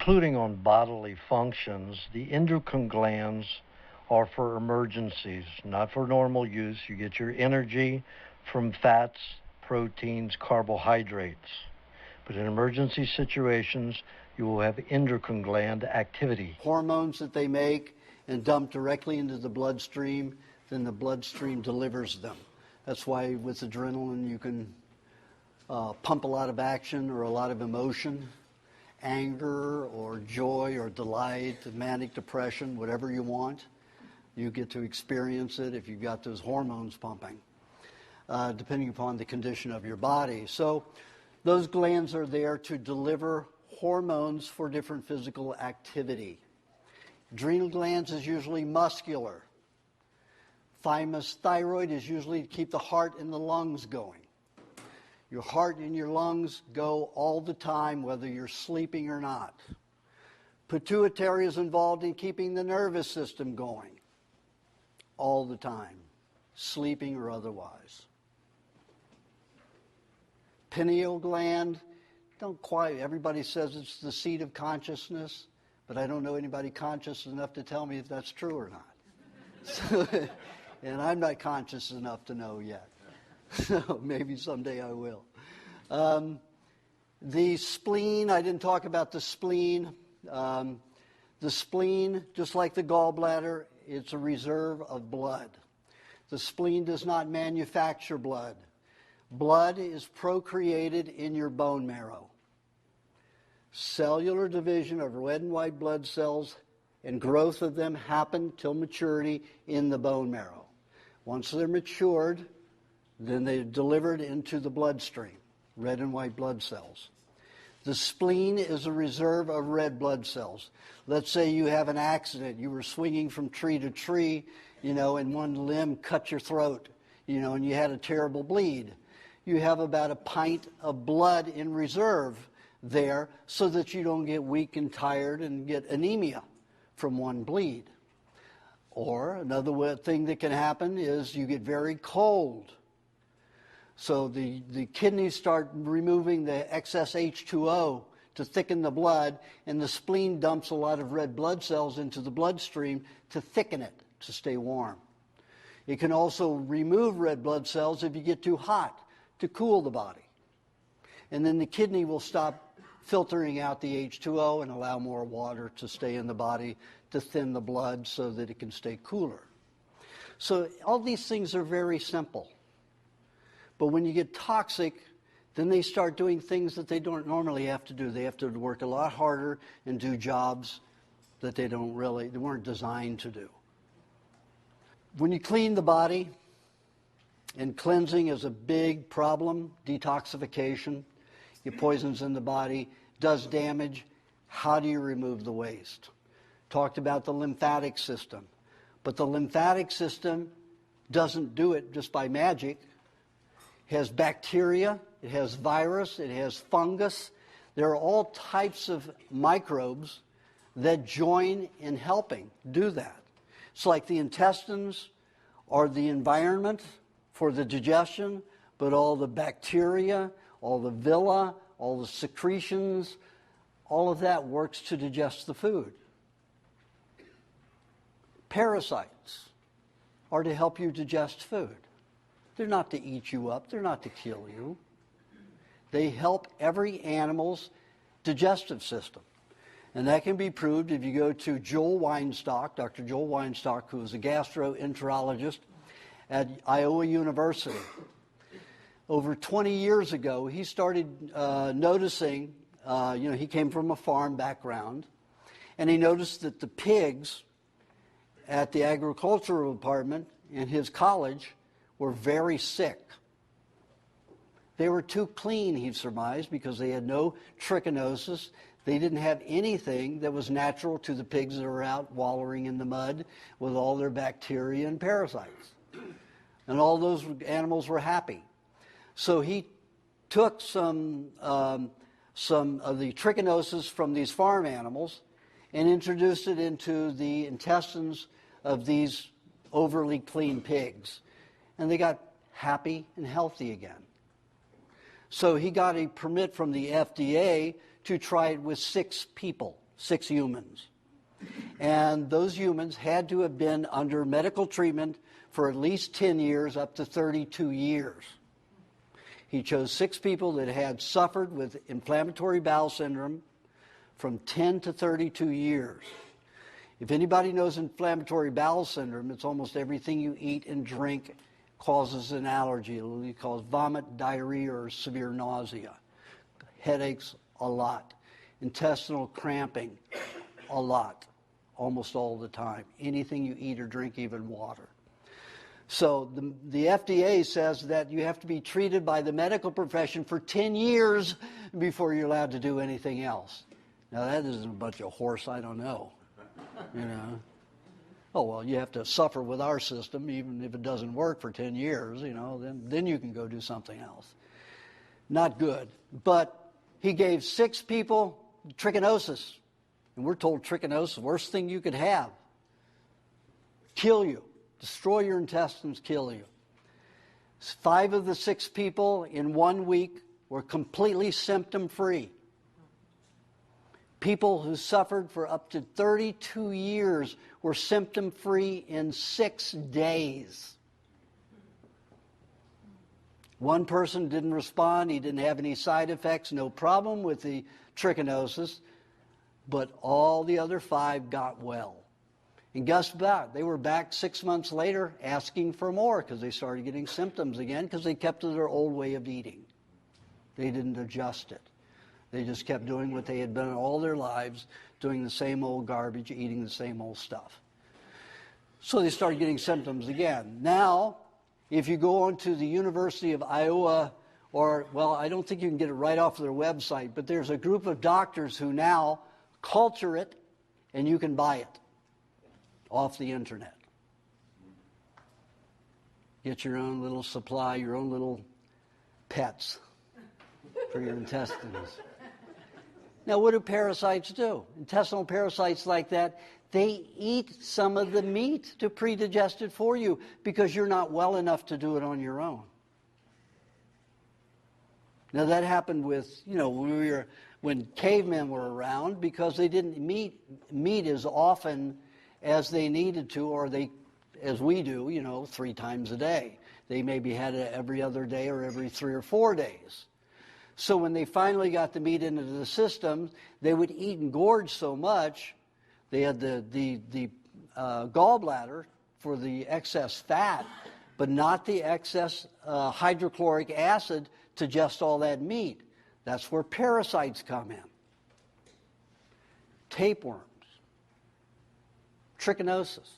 Concluding on bodily functions, the endocrine glands are for emergencies, not for normal use. You get your energy from fats, proteins, carbohydrates. But in emergency situations, you will have endocrine gland activity. Hormones that they make and dump directly into the bloodstream, then the bloodstream delivers them. That's why with adrenaline you can pump a lot of action or a lot of emotion, anger or joy or delight, manic depression, whatever you want. You get to experience it if you've got those hormones pumping, depending upon the condition of your body. So those glands are there to deliver hormones for different physical activity. Adrenal glands is usually muscular. Thymus, thyroid is usually to keep the heart and the lungs going. Your heart and your lungs go all the time, whether you're sleeping or not. Pituitary is involved in keeping the nervous system going all the time, sleeping or otherwise. Pineal gland, don't quite, everybody says it's the seat of consciousness, but I don't know anybody conscious enough to tell me if that's true or not. So, and I'm not conscious enough to know yet. So maybe someday I will. The spleen, I didn't talk about the spleen. The spleen, just like the gallbladder, it's a reserve of blood. The spleen does not manufacture blood. Blood is procreated in your bone marrow. Cellular division of red and white blood cells and growth of them happen till maturity in the bone marrow. Once they're matured, then they're delivered into the bloodstream, red and white blood cells. The spleen is a reserve of red blood cells. Let's say you have an accident. You were swinging from tree to tree, and one limb cut your throat, and you had a terrible bleed. You have about a pint of blood in reserve there so that you don't get weak and tired and get anemia from one bleed. Or another thing that can happen is you get very cold. So the kidneys start removing the excess H2O to thicken the blood, and the spleen dumps a lot of red blood cells into the bloodstream to thicken it, to stay warm. It can also remove red blood cells if you get too hot, to cool the body. And then the kidney will stop filtering out the H2O and allow more water to stay in the body to thin the blood so that it can stay cooler. So all these things are very simple. But when you get toxic, then they start doing things that they don't normally have to do. They have to work a lot harder and do jobs that they weren't designed to do. When you clean the body, and cleansing is a big problem, detoxification, get poisons in the body, does damage. How do you remove the waste? Talked about the lymphatic system. But the lymphatic system doesn't do it just by magic. It has bacteria, it has virus, it has fungus. There are all types of microbes that join in helping do that. It's like the intestines are the environment for the digestion, but all the bacteria, all the villi, all the secretions, all of that works to digest the food. Parasites are to help you digest food. They're not to eat you up. They're not to kill you. They help every animal's digestive system. And that can be proved if you go to Joel Weinstock, Dr. Joel Weinstock, who is a gastroenterologist at Iowa University. Over 20 years ago, he started noticing, he came from a farm background, and he noticed that the pigs at the agricultural department in his college were very sick. They were too clean, he surmised, because they had no trichinosis. They didn't have anything that was natural to the pigs that were out wallowing in the mud with all their bacteria and parasites. And all those animals were happy. So he took some of the trichinosis from these farm animals and introduced it into the intestines of these overly clean pigs. And they got happy and healthy again. So he got a permit from the FDA to try it with 6 people. 6 humans. And those humans had to have been under medical treatment for at least 10 years, up to 32 years. He chose 6 people that had suffered with inflammatory bowel syndrome from 10 to 32 years. If anybody knows inflammatory bowel syndrome, it's almost everything you eat and drink causes an allergy. It causes vomit, diarrhea, or severe nausea. Headaches, a lot. Intestinal cramping, a lot. Almost all the time. Anything you eat or drink, even water. So the FDA says that you have to be treated by the medical profession for 10 years before you're allowed to do anything else. Now that isn't a bunch of horse, I don't know. You know. Oh, well, you have to suffer with our system, even if it doesn't work for 10 years, you know, then you can go do something else. Not good. But he gave 6 people trichinosis. And we're told trichinosis, worst thing you could have. Kill you. Destroy your intestines, kill you. 5 of the 6 people in 1 week were completely symptom-free. People who suffered for up to 32 years were symptom-free in 6 days. One person didn't respond. He didn't have any side effects, no problem with the trichinosis, but all the other 5 got well. And guess what? They were back 6 months later asking for more because they started getting symptoms again because they kept to their old way of eating. They didn't adjust it. They just kept doing what they had done all their lives, doing the same old garbage, eating the same old stuff. So they started getting symptoms again. Now, if you go on to the University of Iowa, or, well, I don't think you can get it right off their website, but there's a group of doctors who now culture it, and you can buy it off the internet. Get your own little supply, your own little pets for your intestines. Now, what do parasites do? Intestinal parasites like that, they eat some of the meat to pre-digest it for you because you're not well enough to do it on your own. Now, that happened with, you know, when cavemen were around because they didn't eat meat as often as they needed to, or as we do, you know, 3 times a day. They maybe had it every other day or every 3 or 4 days. So when they finally got the meat into the system, they would eat and gorge so much. They had the gallbladder for the excess fat, but not the excess hydrochloric acid to digest all that meat. That's where parasites come in. Tapeworms, trichinosis.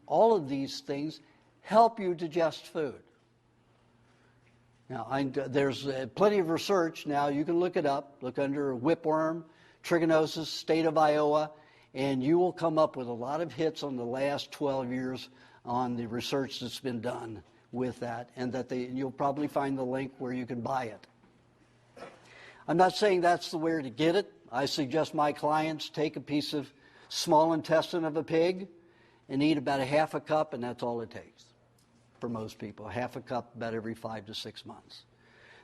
All of these things help you digest food. Now, there's plenty of research now. You can look it up. Look under whipworm, trichinosis, state of Iowa, and you will come up with a lot of hits on the last 12 years on the research that's been done with that, and you'll probably find the link where you can buy it. I'm not saying that's the way to get it. I suggest my clients take a piece of small intestine of a pig and eat about a half a cup, and that's all it takes. For most people, half a cup about every 5 to 6 months.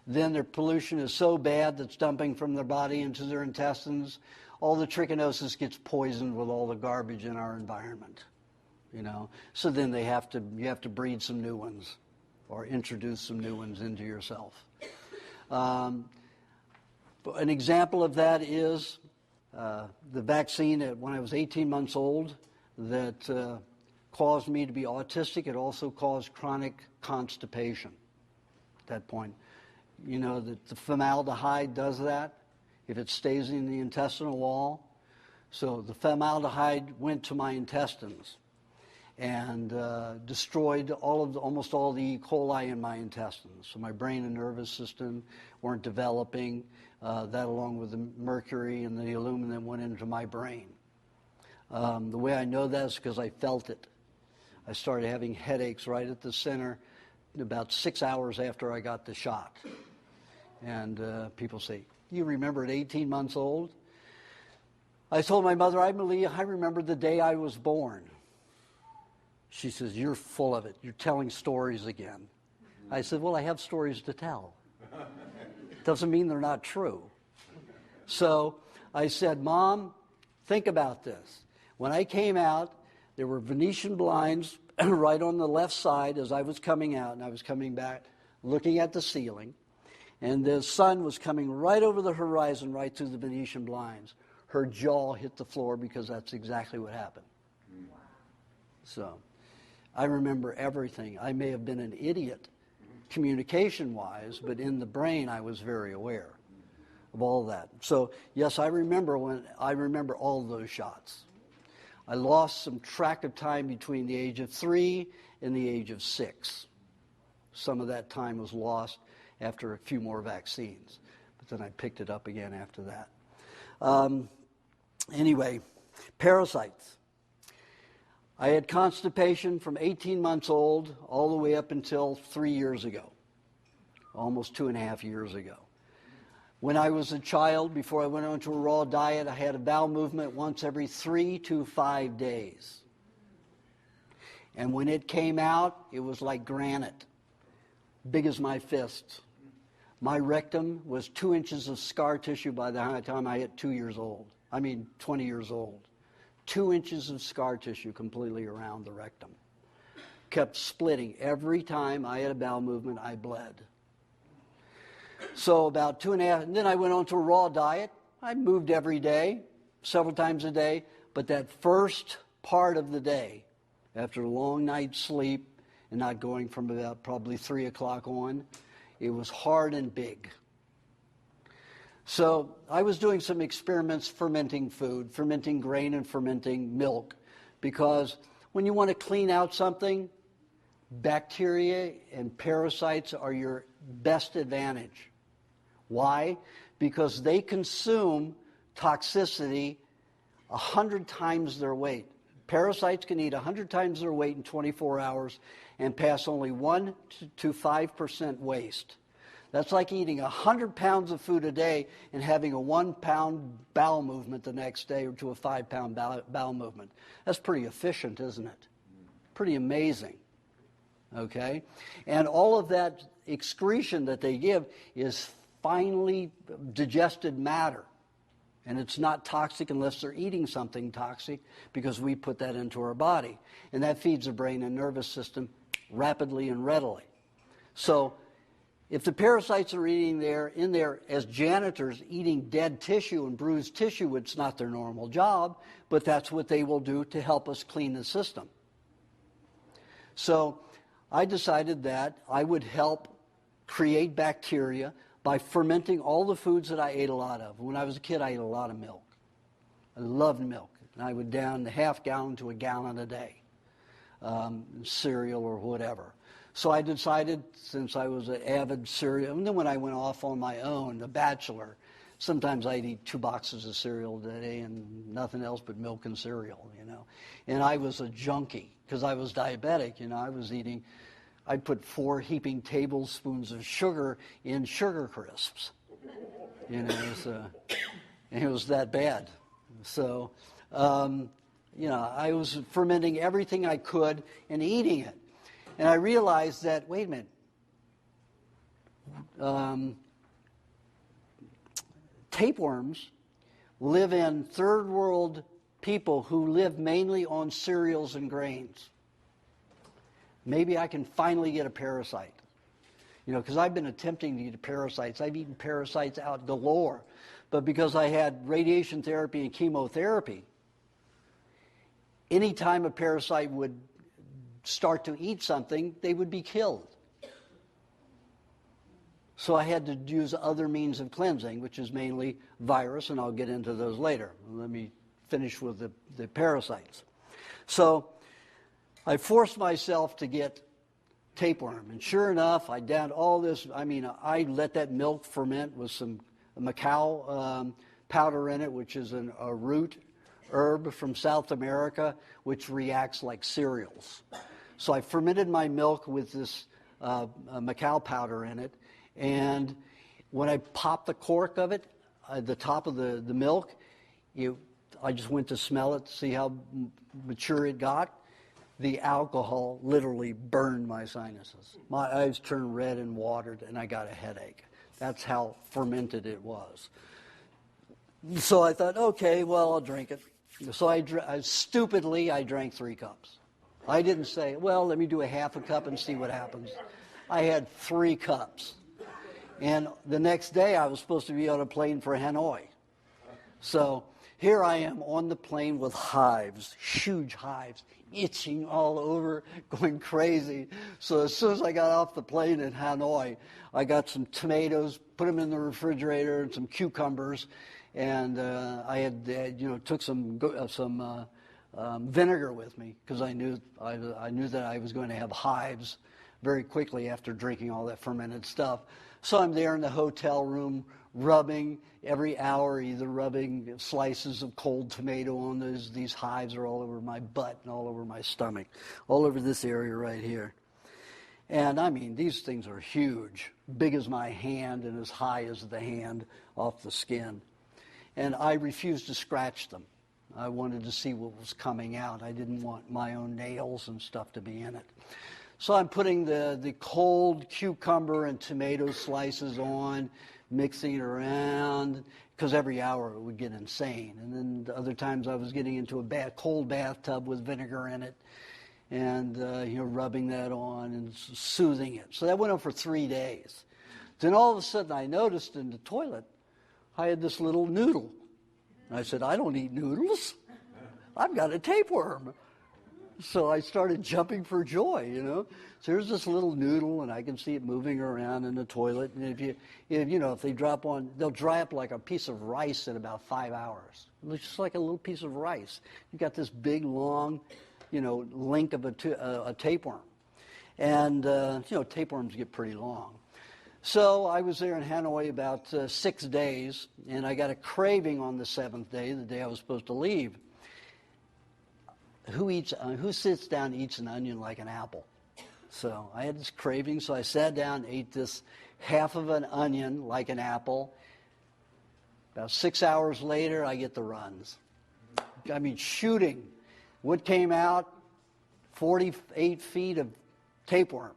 Then their pollution is so bad that's dumping from their body into their intestines, all the trichinosis gets poisoned with all the garbage in our environment, you know. So then you have to breed some new ones or introduce some new ones into yourself. An example of that is the vaccine when I was 18 months old that caused me to be autistic. It also caused chronic constipation at that point. You know that the formaldehyde does that if it stays in the intestinal wall. So the formaldehyde went to my intestines and destroyed almost all the E. coli in my intestines. So my brain and nervous system weren't developing. That along with the mercury and the aluminum went into my brain. The way I know that is because I felt it. I started having headaches right at the center about 6 hours after I got the shot. And people say, you remember at 18 months old? I told my mother, I remember the day I was born. She says, you're full of it. You're telling stories again. I said, well, I have stories to tell. Doesn't mean they're not true. So I said, Mom, think about this. When I came out, there were Venetian blinds right on the left side as I was coming out, and I was coming back looking at the ceiling. And the sun was coming right over the horizon, right through the Venetian blinds. Her jaw hit the floor because that's exactly what happened. Wow. So I remember everything. I may have been an idiot communication-wise, but in the brain I was very aware of all that. So yes, I remember all those shots. I lost some track of time between the age of 3 and the age of 6. Some of that time was lost after a few more vaccines, but then I picked it up again after that. Anyway, parasites. I had constipation from 18 months old all the way up until 3 years ago, almost 2.5 years ago. When I was a child, before I went on to a raw diet, I had a bowel movement once every 3 to 5 days. And when it came out, it was like granite, big as my fist. My rectum was 2 inches of scar tissue by the time I hit 20 years old. 2 inches of scar tissue completely around the rectum. Kept splitting. Every time I had a bowel movement, I bled. So about 2.5, and then I went on to a raw diet. I moved every day, several times a day, but that first part of the day, after a long night's sleep and not going from about probably 3 o'clock on, it was hard and big. So I was doing some experiments fermenting food, fermenting grain and fermenting milk, because when you want to clean out something, bacteria and parasites are your best advantage. Why? Because they consume toxicity 100 times their weight. Parasites can eat 100 times their weight in 24 hours and pass only 1 to 5% waste. That's like eating 100 pounds of food a day and having a 1-pound bowel movement the next day, or to a 5-pound bowel movement. That's pretty efficient, isn't it? Pretty amazing. Okay? And all of that excretion that they give is finely digested matter. And it's not toxic unless they're eating something toxic, because we put that into our body. And that feeds the brain and nervous system rapidly and readily. So if the parasites are in there as janitors eating dead tissue and bruised tissue, it's not their normal job, but that's what they will do to help us clean the system. So I decided that I would help create bacteria by fermenting all the foods that I ate a lot of. When I was a kid, I ate a lot of milk. I loved milk. And I would down the half gallon to a gallon a day, cereal or whatever. So I decided, since I was an avid cereal, and then when I went off on my own, a bachelor, sometimes I'd eat 2 boxes of cereal a day and nothing else but milk and cereal, And I was a junkie because I was diabetic, I was eating, I'd put 4 heaping tablespoons of sugar in Sugar Crisps, so, and it was that bad. So, I was fermenting everything I could and eating it. And I realized that, wait a minute, tapeworms live in third world people who live mainly on cereals and grains. Maybe I can finally get a parasite. Because I've been attempting to get parasites. I've eaten parasites out galore. But because I had radiation therapy and chemotherapy, any time a parasite would start to eat something, they would be killed. So I had to use other means of cleansing, which is mainly virus, and I'll get into those later. Let me finish with the parasites. So I forced myself to get tapeworm, and sure enough, I downed all this. I let that milk ferment with some Macao powder in it, which is a root herb from South America, which reacts like cereals. So I fermented my milk with this Macao powder in it, and when I popped the cork of it, the top of the milk, I just went to smell it to see how mature it got. The alcohol literally burned my sinuses. My eyes turned red and watered, and I got a headache. That's how fermented it was. So I thought, okay, well, I'll drink it. So stupidly, I drank 3 cups. I didn't say, well, let me do a half a cup and see what happens. I had 3 cups. And the next day, I was supposed to be on a plane for Hanoi. So here I am on the plane with hives, huge hives, itching all over, going crazy. So as soon as I got off the plane in Hanoi, I got some tomatoes, put them in the refrigerator, and some cucumbers, and I had took some vinegar with me because I knew that I was going to have hives very quickly after drinking all that fermented stuff. So I'm there in the hotel room rubbing every hour, either rubbing slices of cold tomato on these hives are all over my butt and all over my stomach, all over this area right here. And I mean, these things are huge, big as my hand and as high as the hand off the skin. And I refused to scratch them. I wanted to see what was coming out. I didn't want my own nails and stuff to be in it. So I'm putting the cold cucumber and tomato slices on, mixing it around, because every hour it would get insane. And then other times I was getting into a cold bathtub with vinegar in it and rubbing that on and soothing it. So that went on for 3 days. Then all of a sudden I noticed in the toilet I had this little noodle. And I said, I don't eat noodles. I've got a tapeworm. So I started jumping for joy, So here's this little noodle, and I can see it moving around in the toilet. And if they drop on, they'll dry up like a piece of rice in about 5 hours. It looks just like a little piece of rice. You got this big, long, link of a tapeworm. And, tapeworms get pretty long. So I was there in Hanoi about 6 days, and I got a craving on the 7th day, the day I was supposed to leave. Who sits down and eats an onion like an apple? So I had this craving, so I sat down, ate this half of an onion like an apple. About 6 hours later, I get the runs. I mean, shooting. What came out? 48 feet of tapeworm.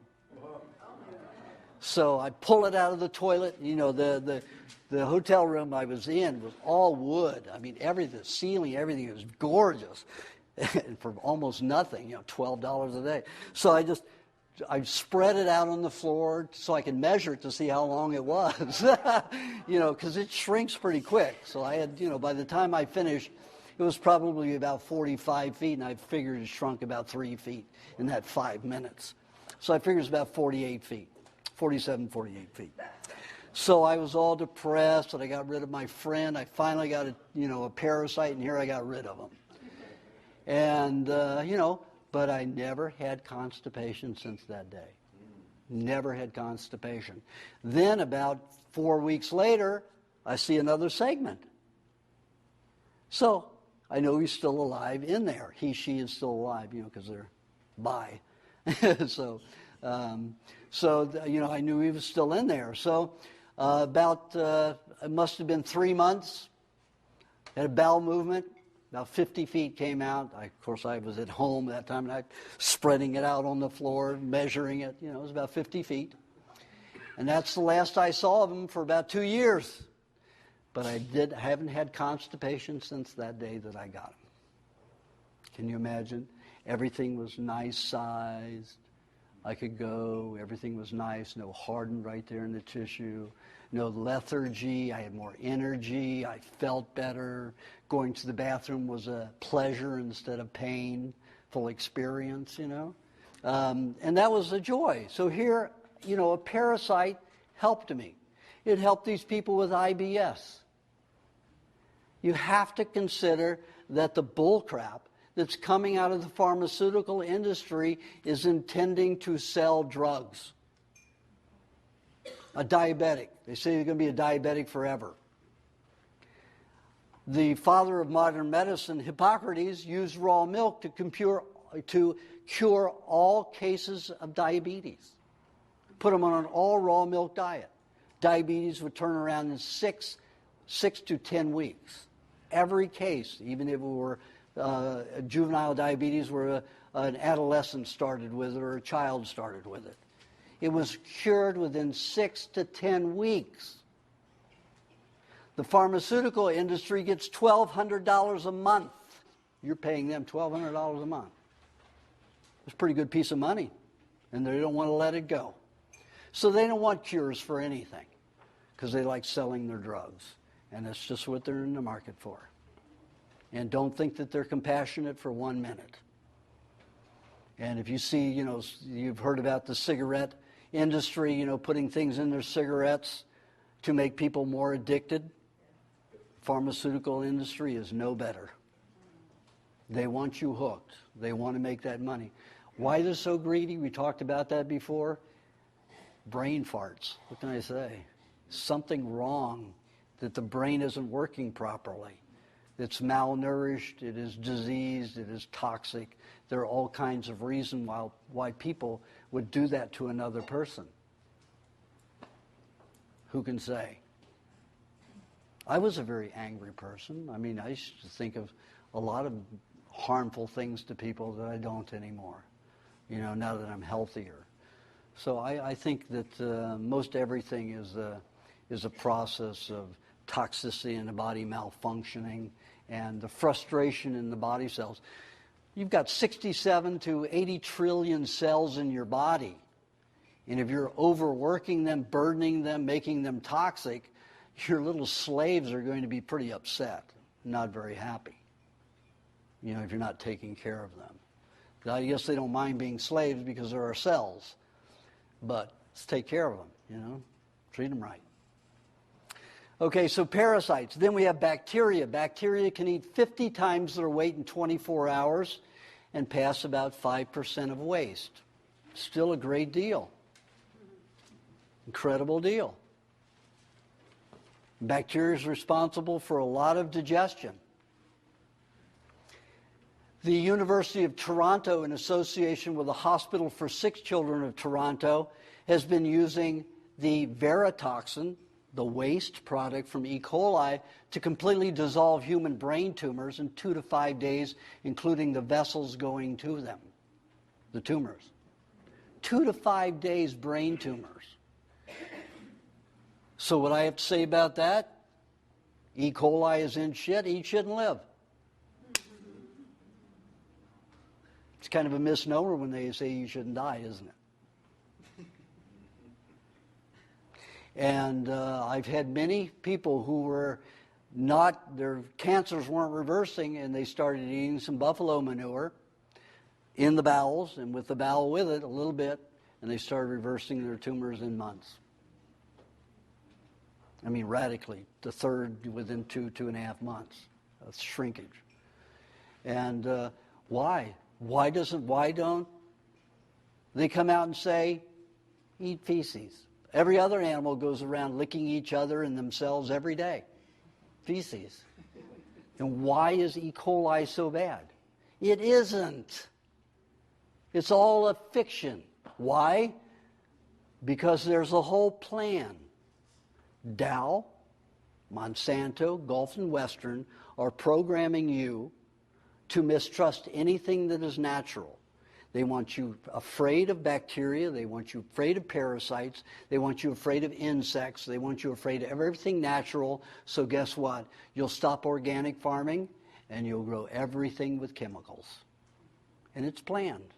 So I pull it out of the toilet. The hotel room I was in was all wood. I mean, the ceiling, everything was gorgeous. For almost nothing, $12 a day. So I spread it out on the floor so I could measure it to see how long it was, because it shrinks pretty quick. So I had, by the time I finished, it was probably about 45 feet, and I figured it shrunk about 3 feet in that 5 minutes. So I figured it's about 48 feet, 47, 48 feet. So I was all depressed, and I got rid of my friend. I finally got a parasite, and here I got rid of him. And, but I never had constipation since that day. Never had constipation. Then about 4 weeks later, I see another segment. So I know he's still alive in there. He, she is still alive, because they're bi. So I knew he was still in there. So it must have been 3 months. Had a bowel movement. About 50 feet came out. Of course, I was at home at that time, and I spreading it out on the floor, measuring it. It was about 50 feet. And that's the last I saw of him for about 2 years. But I haven't had constipation since that day that I got him. Can you imagine? Everything was nice sized. I could go. Everything was nice. No hardened right there in the tissue. No lethargy. I had more energy. I felt better. Going to the bathroom was a pleasure instead of painful experience, And that was a joy. So here, a parasite helped me. It helped these people with IBS. You have to consider that the bullcrap that's coming out of the pharmaceutical industry is intending to sell drugs. A diabetic. They say you're going to be a diabetic forever. The father of modern medicine, Hippocrates, used raw milk to cure all cases of diabetes. Put them on an all raw milk diet. Diabetes would turn around in 6 to 10 weeks. Every case, even if it were juvenile diabetes where an adolescent started with it or a child started with it. It was cured within 6 to 10 weeks. The pharmaceutical industry gets $1,200 a month. You're paying them $1,200 a month. It's a pretty good piece of money, and they don't want to let it go. So they don't want cures for anything because they like selling their drugs, and that's just what they're in the market for. And don't think that they're compassionate for 1 minute. And if you see, you've heard about the cigarette industry, putting things in their cigarettes to make people more addicted. Pharmaceutical industry is no better. They want you hooked. They want to make that money. Why they're so greedy? We talked about that before. Brain farts. What can I say? Something wrong, that the brain isn't working properly. It's malnourished, it is diseased, it is toxic. There are all kinds of reasons why people would do that to another person. Who can say? I was a very angry person. I mean, I used to think of a lot of harmful things to people that I don't anymore, now that I'm healthier. So I think that most everything is a process of toxicity in the body malfunctioning and the frustration in the body cells. You've got 67 to 80 trillion cells in your body. And if you're overworking them, burdening them, making them toxic, your little slaves are going to be pretty upset, not very happy, if you're not taking care of them. I guess they don't mind being slaves because they're our cells. But let's take care of them, treat them right. Okay, so parasites. Then we have bacteria. Bacteria can eat 50 times their weight in 24 hours and pass about 5% of waste. Still a great deal. Incredible deal. Bacteria is responsible for a lot of digestion. The University of Toronto, in association with the Hospital for Sick Children of Toronto, has been using the veratoxin, the waste product from E. coli, to completely dissolve human brain tumors in 2 to 5 days, including the vessels going to them, the tumors. 2 to 5 days brain tumors. So what I have to say about that, E. coli is in shit, eat shit and live. It's kind of a misnomer when they say you shouldn't die, isn't it? And I've had many people who were their cancers weren't reversing, and they started eating some buffalo manure in the bowels, and with the bowel with it a little bit, and they started reversing their tumors in months. I mean, radically, the third within 2.5 months. That's shrinkage. And why? Why don't they come out and say, eat feces? Every other animal goes around licking each other and themselves every day. Feces. And why is E. coli so bad? It isn't. It's all a fiction. Why? Because there's a whole plan. Dow, Monsanto, Gulf and Western are programming you to mistrust anything that is natural. They want you afraid of bacteria. They want you afraid of parasites. They want you afraid of insects. They want you afraid of everything natural. So guess what? You'll stop organic farming and you'll grow everything with chemicals. And it's planned.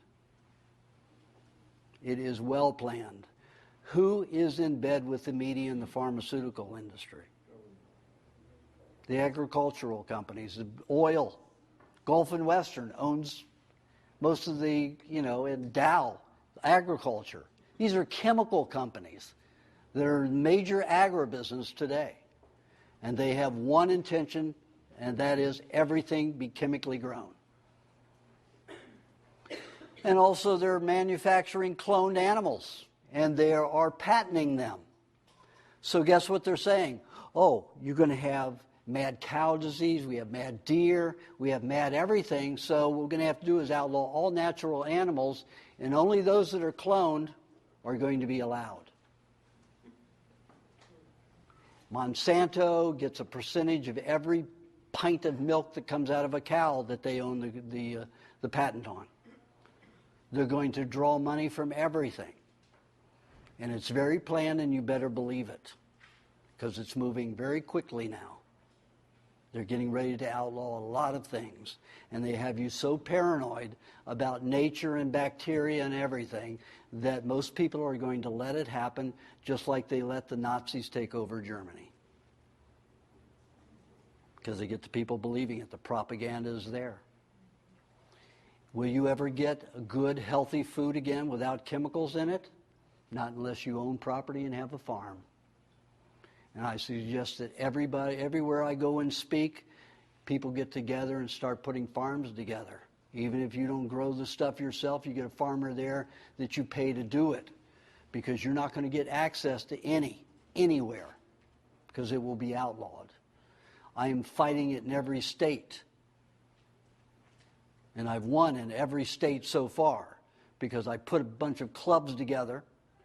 It is well planned. Who is in bed with the media in the pharmaceutical industry? The agricultural companies, the oil. Gulf and Western owns most of the, in Dow, agriculture. These are chemical companies that are major agribusiness today. And they have one intention, and that is everything be chemically grown. And also they're manufacturing cloned animals, and they are patenting them. So guess what they're saying? Oh, you're going to have mad cow disease, we have mad deer, we have mad everything, so what we're going to have to do is outlaw all natural animals, and only those that are cloned are going to be allowed. Monsanto gets a percentage of every pint of milk that comes out of a cow that they own the patent on. They're going to draw money from everything. And it's very planned, and you better believe it. because it's moving very quickly now. They're getting ready to outlaw a lot of things, and they have you so paranoid about nature and bacteria and everything that most people are going to let it happen, just like they let the Nazis take over Germany. Because they get the people believing it. The propaganda is there. Will you ever get a good, healthy food again without chemicals in it? Not unless you own property and have a farm. And I suggest that everybody, everywhere I go and speak, people get together and start putting farms together. Even if you don't grow the stuff yourself, you get a farmer there that you pay to do it. Because you're not going to get access to anywhere, because it will be outlawed. I am fighting it in every state. And I've won in every state so far, because I put a bunch of clubs together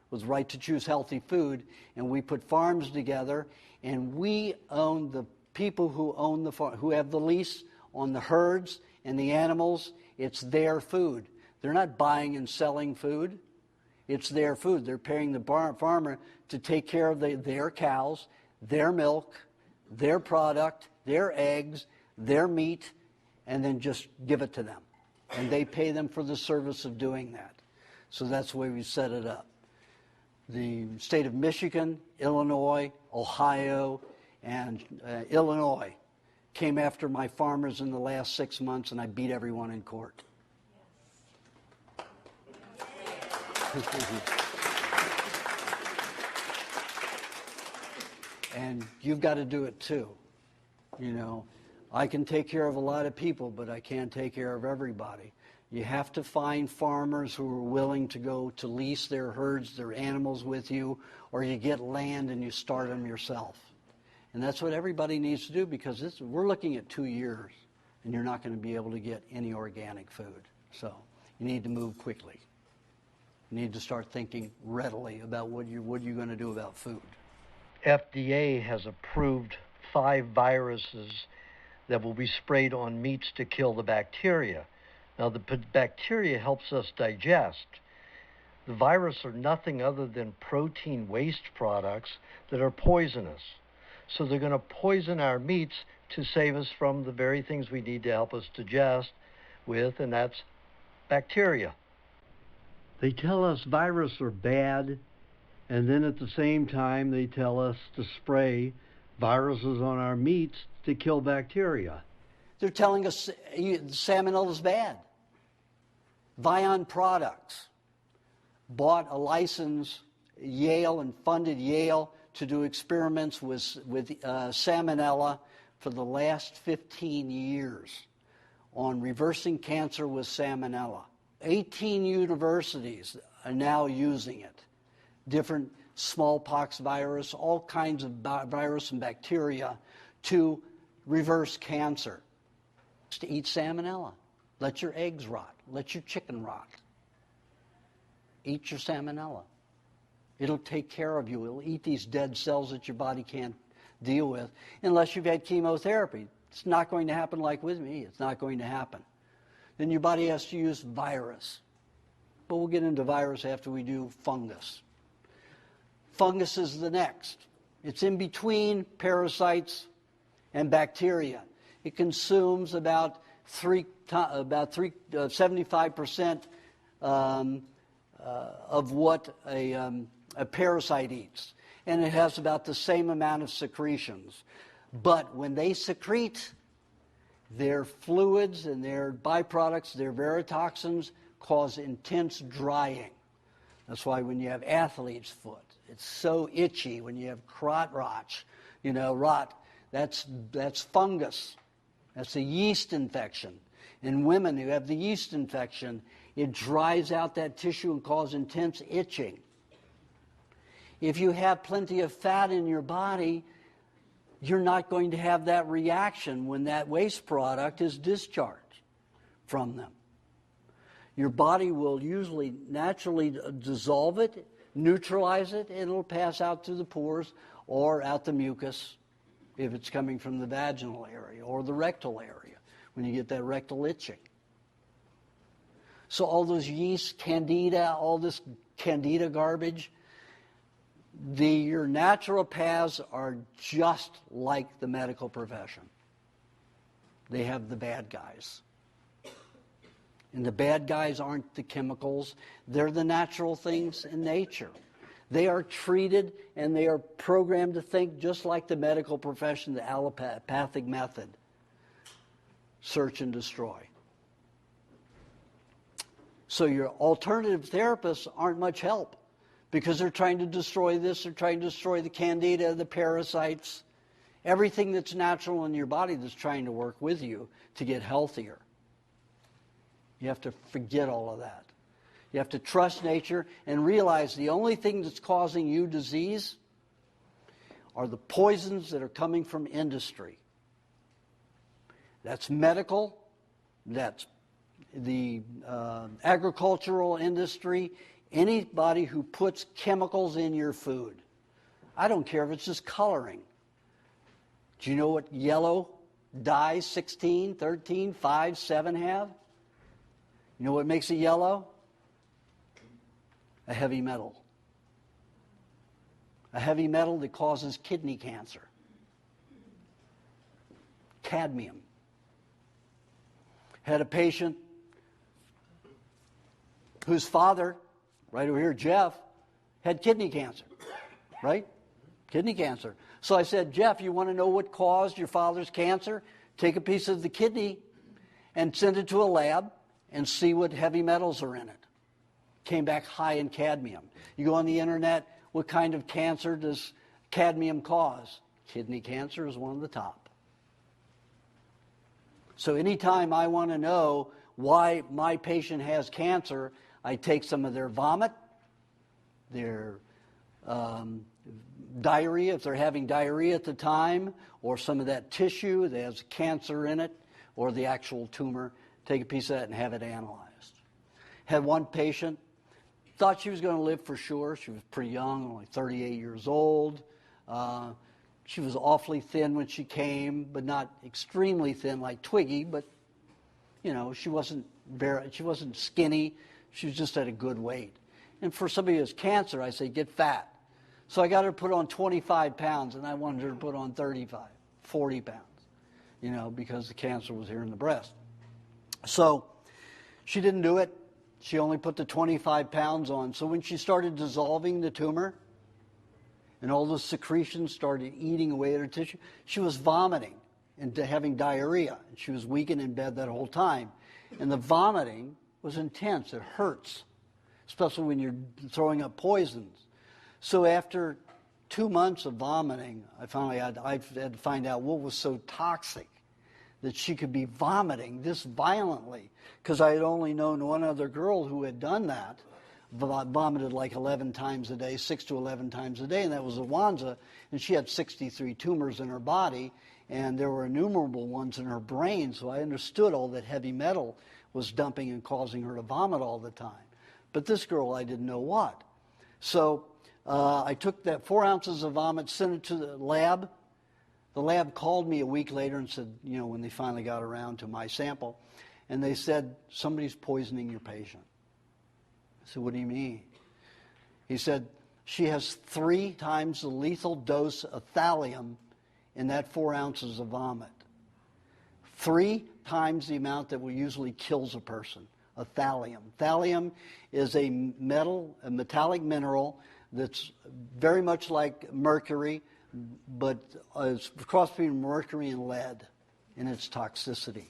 with right to choose healthy food, and we put farms together, and we own, the people who own the farm, who have the lease on the herds and the animals, it's their food. They're not buying and selling food. It's their food. They're paying the farmer to take care of their cows, their milk, their product, their eggs, their meat, and then just give it to them. And they pay them for the service of doing that. So that's the way we set it up. The state of Michigan, Illinois, Ohio, and Illinois came after my farmers in the last 6 months, and I beat everyone in court. And you've got to do it too. You know, I can take care of a lot of people, but I can't take care of everybody. You have to find farmers who are willing to go to lease their herds, their animals with you, or you get land and you start them yourself. And that's what everybody needs to do, because we're looking at 2 years, and you're not going to be able to get any organic food. So you need to move quickly. You need to start thinking readily about what you're going to do about food. FDA has approved 5 viruses that will be sprayed on meats to kill the bacteria. Now, the bacteria helps us digest. The viruses are nothing other than protein waste products that are poisonous. So they're going to poison our meats to save us from the very things we need to help us digest with, and that's bacteria. They tell us viruses are bad, and then at the same time they tell us to spray viruses on our meats to kill bacteria. They're telling us salmonella is bad. Vion Products bought a license, Yale, and funded Yale to do experiments with salmonella for the last 15 years on reversing cancer with salmonella. 18 universities are now using it. Different smallpox virus, all kinds of virus and bacteria to reverse cancer. To eat salmonella. Let your eggs rot. Let your chicken rot. Eat your salmonella. It'll take care of you. It'll eat these dead cells that your body can't deal with unless you've had chemotherapy. It's not going to happen like with me. It's not going to happen. Then your body has to use virus. But we'll get into virus after we do fungus. Fungus is the next. It's in between parasites and bacteria. It consumes about 75% of what a parasite eats. And it has about the same amount of secretions. But when they secrete, their fluids and their byproducts, their verotoxins, cause intense drying. That's why when you have athlete's foot, it's so itchy. When you have crot rot, that's fungus. That's a yeast infection. In women who have the yeast infection, it dries out that tissue and causes intense itching. If you have plenty of fat in your body, you're not going to have that reaction when that waste product is discharged from them. Your body will usually naturally dissolve it, neutralize it, and it'll pass out through the pores or out the mucus if it's coming from the vaginal area or the rectal area when you get that rectal itching. So all those yeast, candida, all this candida garbage, Your naturopaths are just like the medical profession. They have the bad guys. And the bad guys aren't the chemicals. They're the natural things in nature. They are treated and they are programmed to think just like the medical profession, the allopathic method. Search and destroy. So your alternative therapists aren't much help because they're trying to destroy this, they're trying to destroy the candida, the parasites, everything that's natural in your body that's trying to work with you to get healthier. You have to forget all of that. You have to trust nature and realize the only thing that's causing you disease are the poisons that are coming from industry. That's medical, that's the agricultural industry, anybody who puts chemicals in your food. I don't care if it's just coloring. Do you know what yellow dyes 16, 13, 5, 7 have? You know what makes it yellow? A heavy metal. A heavy metal that causes kidney cancer. Cadmium. Had a patient whose father, right over here, Jeff, had kidney cancer, right? Kidney cancer. So I said, Jeff, you want to know what caused your father's cancer? Take a piece of the kidney and send it to a lab and see what heavy metals are in it. Came back high in cadmium. You go on the internet, what kind of cancer does cadmium cause? Kidney cancer is one of the top. So anytime I want to know why my patient has cancer, I take some of their vomit, their diarrhea, if they're having diarrhea at the time, or some of that tissue that has cancer in it, or the actual tumor, take a piece of that and have it analyzed. Had one patient, thought she was going to live for sure. She was pretty young, only 38 years old. She was awfully thin when she came, but not extremely thin like Twiggy, but, you know, she wasn't skinny. She was just at a good weight. And for somebody who has cancer, I say, get fat. So I got her to put on 25 pounds, and I wanted her to put on 35, 40 pounds, you know, because the cancer was here in the breast. So she didn't do it. She only put the 25 pounds on. So when she started dissolving the tumor and all the secretions started eating away at her tissue, she was vomiting and having diarrhea. She was weak and in bed that whole time. And the vomiting was intense. It hurts, especially when you're throwing up poisons. So after 2 months of vomiting, I had to find out what was so toxic that she could be vomiting this violently, because I had only known one other girl who had done that, vomited like 11 times a day, 6 to 11 times a day, and that was Awanza, and she had 63 tumors in her body, and there were innumerable ones in her brain, so I understood all that heavy metal was dumping and causing her to vomit all the time. But this girl, I didn't know what. So I took that 4 ounces of vomit, sent it to the lab. The lab called me a week later and said, you know, when they finally got around to my sample, and they said, somebody's poisoning your patient. I said, what do you mean? He said, she has 3 times the lethal dose of thallium in that 4 ounces of vomit. 3 times the amount that usually kills a person, of thallium. Thallium is a metallic mineral that's very much like mercury, but it's a cross between mercury and lead in its toxicity.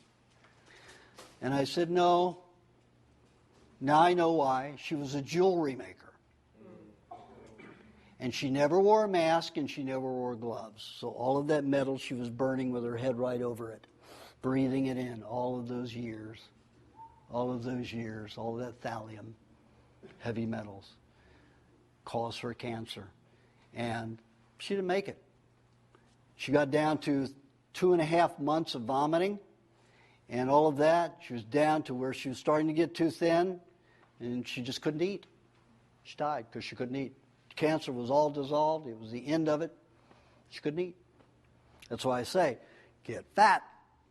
And I said, no. Now I know why. She was a jewelry maker. And she never wore a mask and she never wore gloves. So all of that metal she was burning with her head right over it, breathing it in all of those years, all of that thallium, heavy metals, caused her cancer. And she didn't make it. She got down to 2.5 months of vomiting and all of that. She was down to where she was starting to get too thin and she just couldn't eat. She died because she couldn't eat. Cancer was all dissolved. It was the end of it. She couldn't eat. That's why I say, get fat,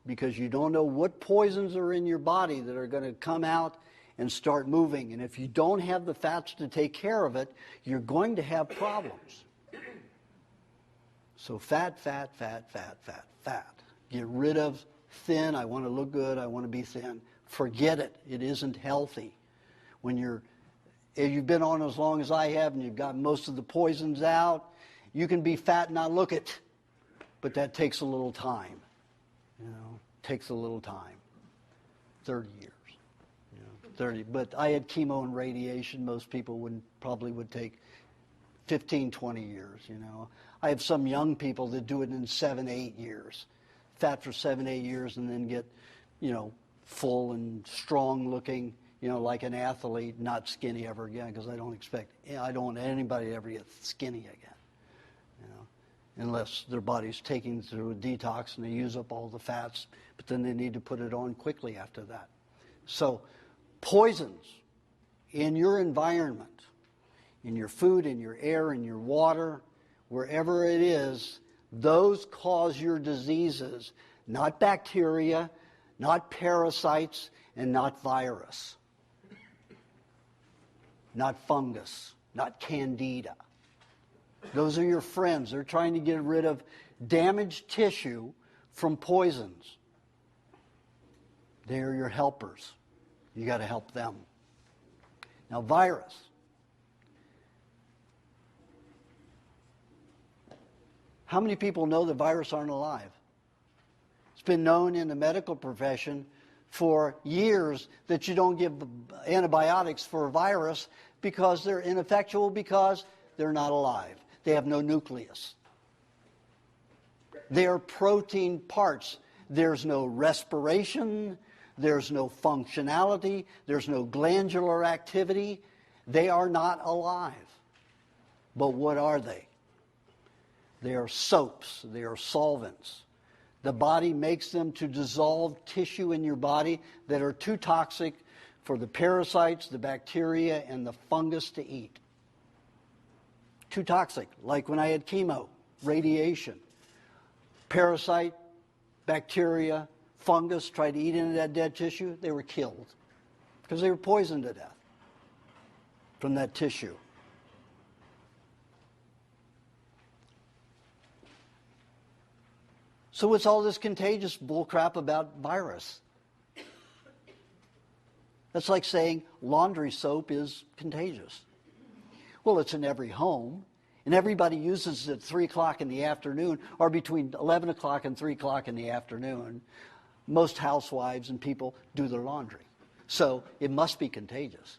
because you don't know what poisons are in your body that are going to come out and start moving. And if you don't have the fats to take care of it, you're going to have problems. So fat, fat, fat, fat, fat, fat. Get rid of thin. I want to look good. I want to be thin. Forget it. It isn't healthy. If you've been on as long as I have and you've got most of the poisons out, you can be fat and not look it. But that takes a little time. Takes a little time. 30 years. 30. But I had chemo and radiation. Most people probably would take 15, 20 years, I have some young people that do it in 7, 8 years. Fat for 7, 8 years and then get, full and strong looking, like an athlete, not skinny ever again, because I don't want anybody to ever get skinny again, unless their body's taking through a detox and they use up all the fats, but then they need to put it on quickly after that. So poisons in your environment, in your food, in your air, in your water, wherever it is, those cause your diseases, not bacteria, not parasites, and not virus, not fungus, not candida. Those are your friends. They're trying to get rid of damaged tissue from poisons. They're your helpers. You got to help them. Now, virus. How many people know that viruses aren't alive? It's been known in the medical profession for years that you don't give antibiotics for a virus because they're ineffectual, because they're not alive. They have no nucleus. They are protein parts. There's no respiration. There's no functionality. There's no glandular activity. They are not alive. But what are they? They are soaps. They are solvents. The body makes them to dissolve tissue in your body that are too toxic for the parasites, the bacteria, and the fungus to eat. Too toxic, like when I had chemo, radiation. Parasite, bacteria, fungus tried to eat into that dead tissue, they were killed because they were poisoned to death from that tissue. So what's all this contagious bullcrap about virus? That's like saying laundry soap is contagious. Well, it's in every home, and everybody uses it at 3 o'clock in the afternoon, or between 11 o'clock and 3 o'clock in the afternoon. Most housewives and people do their laundry. So it must be contagious,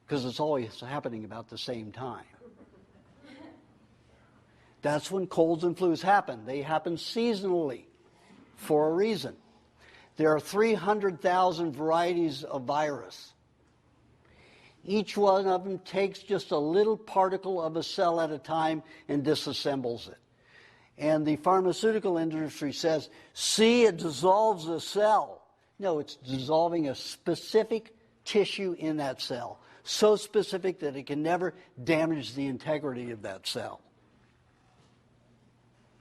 because it's always happening about the same time. That's when colds and flus happen. They happen seasonally for a reason. There are 300,000 varieties of virus. Each one of them takes just a little particle of a cell at a time and disassembles it. And the pharmaceutical industry says, see, it dissolves a cell. No, it's dissolving a specific tissue in that cell, so specific that it can never damage the integrity of that cell.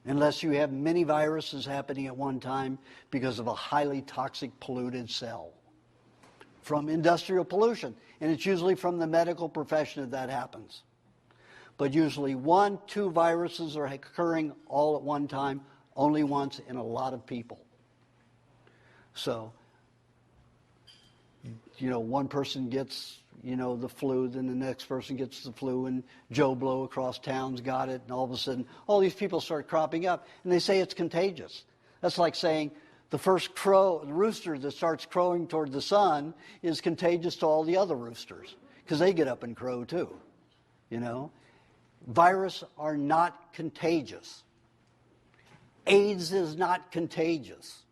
Unless you have many viruses happening at one time because of a highly toxic polluted cell from industrial pollution. And it's usually from the medical profession that happens. But usually 1, 2 viruses are occurring all at one time, only once in a lot of people. So, one person gets, the flu, then the next person gets the flu, and Joe Blow across town's got it, and all of a sudden, all these people start cropping up, and they say it's contagious. That's like saying the first rooster that starts crowing toward the sun is contagious to all the other roosters, because they get up and crow too, Viruses are not contagious. AIDS is not contagious.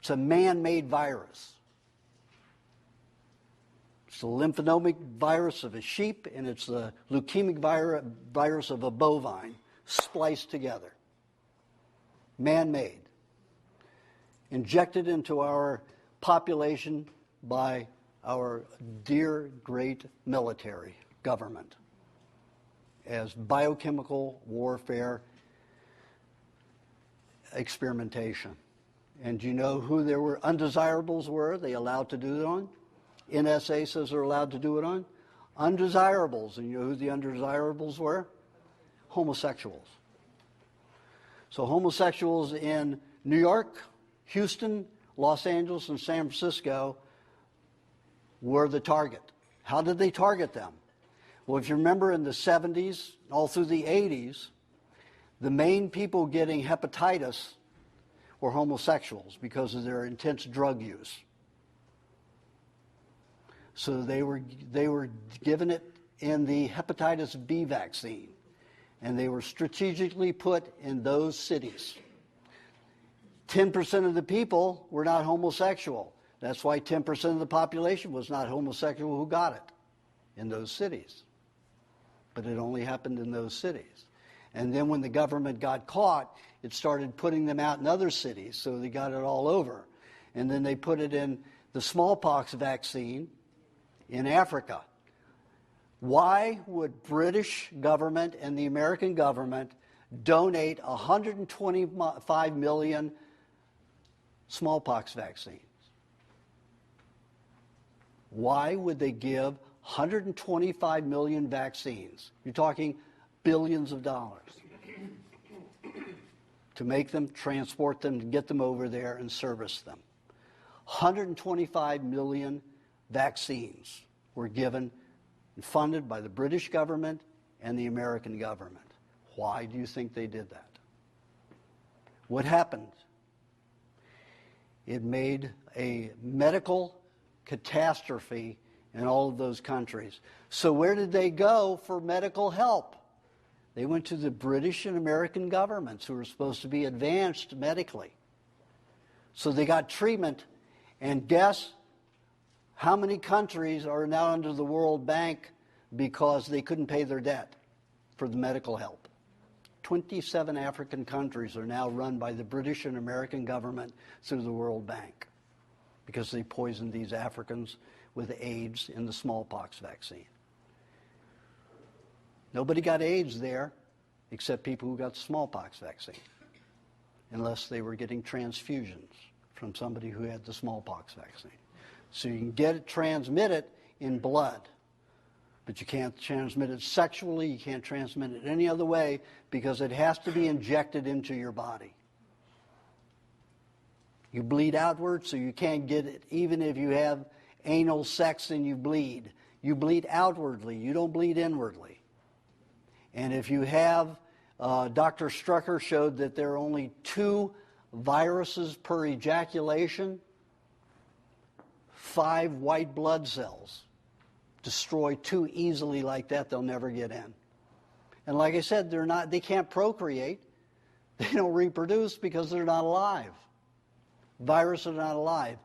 It's a man-made virus. It's the lymphonomic virus of a sheep, and it's the leukemic virus of a bovine, spliced together. Man-made. Injected into our population by our dear great military government as biochemical warfare experimentation. And do you know who there were undesirables were they allowed to do it on? NSA says they're allowed to do it on undesirables. And you know who the undesirables were? Homosexuals. So homosexuals in New York, Houston, Los Angeles, and San Francisco were the target. How did they target them? Well, if you remember in the 70s, all through the 80s, the main people getting hepatitis were homosexuals because of their intense drug use. So they were given it in the hepatitis B vaccine, and they were strategically put in those cities. 10% of the people were not homosexual. That's why 10% of the population was not homosexual who got it in those cities. But it only happened in those cities. And then when the government got caught, it started putting them out in other cities, so they got it all over. And then they put it in the smallpox vaccine in Africa. Why would British government and the American government donate 125 million smallpox vaccines? Why would they give 125 million vaccines? You're talking billions of dollars to make them, transport them, to get them over there and service them. 125 million vaccines were given and funded by the British government and the American government. Why do you think they did that? What happened? It made a medical catastrophe in all of those countries. So where did they go for medical help? They went to the British and American governments who were supposed to be advanced medically. So they got treatment, and guess how many countries are now under the World Bank because they couldn't pay their debt for the medical help? 27 African countries are now run by the British and American government through the World Bank because they poisoned these Africans with AIDS in the smallpox vaccine. Nobody got AIDS there except people who got the smallpox vaccine, unless they were getting transfusions from somebody who had the smallpox vaccine. So you can get it, transmit it in blood, but you can't transmit it sexually, you can't transmit it any other way because it has to be injected into your body. You bleed outward, so you can't get it even if you have anal sex and you bleed. You bleed outwardly, you don't bleed inwardly. And if you have, Dr. Strucker showed that there are only 2 viruses per ejaculation. 5 white blood cells destroy 2 easily like that, they'll never get in. And like I said, they can't procreate. They don't reproduce because they're not alive. Viruses are not alive.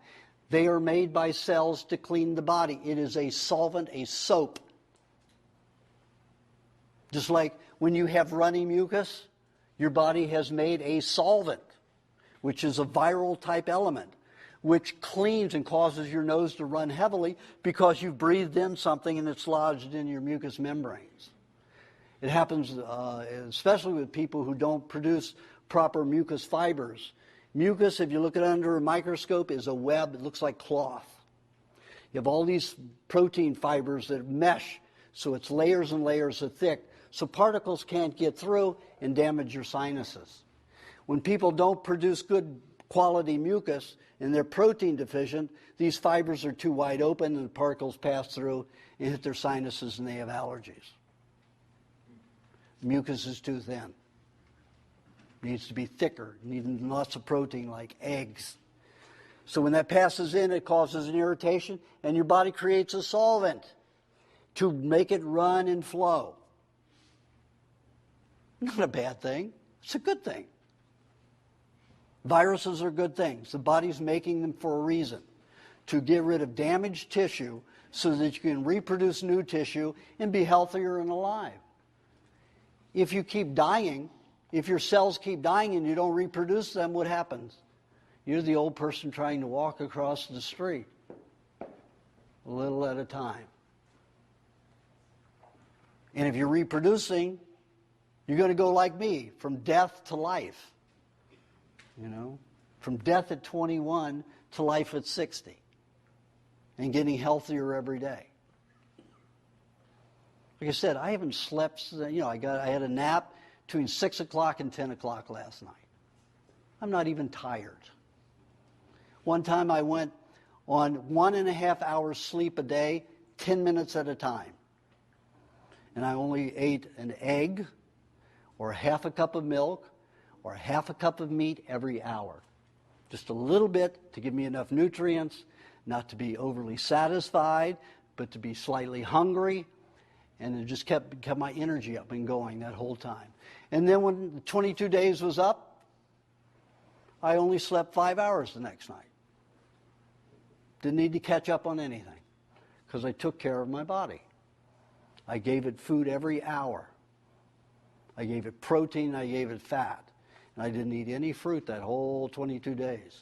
They are made by cells to clean the body. It is a solvent, a soap. Just like when you have runny mucus, your body has made a solvent, which is a viral type element, which cleans and causes your nose to run heavily because you've breathed in something and it's lodged in your mucous membranes. It happens especially with people who don't produce proper mucus fibers. Mucus, if you look at it under a microscope, is a web. It looks like cloth. You have all these protein fibers that mesh, so it's layers and layers of thick, so particles can't get through and damage your sinuses. When people don't produce good quality mucus and they're protein deficient, these fibers are too wide open and the particles pass through and hit their sinuses and they have allergies. Mucus is too thin. It needs to be thicker, needing lots of protein like eggs. So when that passes in, it causes an irritation and your body creates a solvent to make it run and flow. Not a bad thing. It's a good thing. Viruses are good things. The body's making them for a reason, to get rid of damaged tissue so that you can reproduce new tissue and be healthier and alive. If you keep dying, if your cells keep dying and you don't reproduce them, what happens? You're the old person trying to walk across the street, a little at a time. And if you're reproducing, you're going to go like me, from death to life. You know, from death at 21 to life at 60, and getting healthier every day. Like I said, I haven't slept, I had a nap between 6 o'clock and 10 o'clock last night. I'm not even tired. One time I went on 1.5 hours sleep a day, 10 minutes at a time. And I only ate an egg or half a cup of milk or half a cup of meat every hour. Just a little bit to give me enough nutrients, not to be overly satisfied, but to be slightly hungry. And it just kept my energy up and going that whole time. And then when the 22 days was up, I only slept 5 hours the next night. Didn't need to catch up on anything because I took care of my body. I gave it food every hour. I gave it protein, I gave it fat. And I didn't eat any fruit that whole 22 days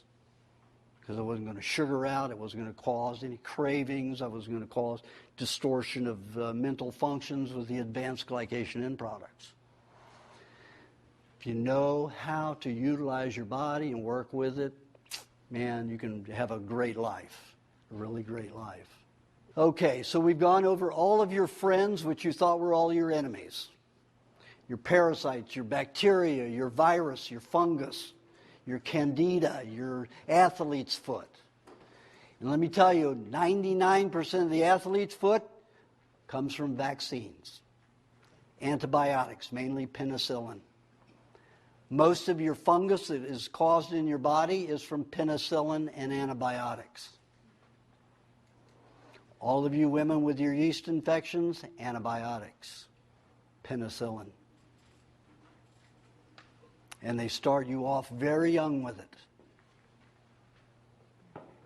because I wasn't going to sugar out. It wasn't going to cause any cravings. I wasn't going to cause distortion of mental functions with the advanced glycation end products. If you know how to utilize your body and work with it, man, you can have a great life, a really great life. Okay, so we've gone over all of your friends, which you thought were all your enemies. Your parasites, your bacteria, your virus, your fungus, your candida, your athlete's foot. And let me tell you, 99% of the athlete's foot comes from vaccines, antibiotics, mainly penicillin. Most of your fungus that is caused in your body is from penicillin and antibiotics. All of you women with your yeast infections, antibiotics, penicillin. And they start you off very young with it.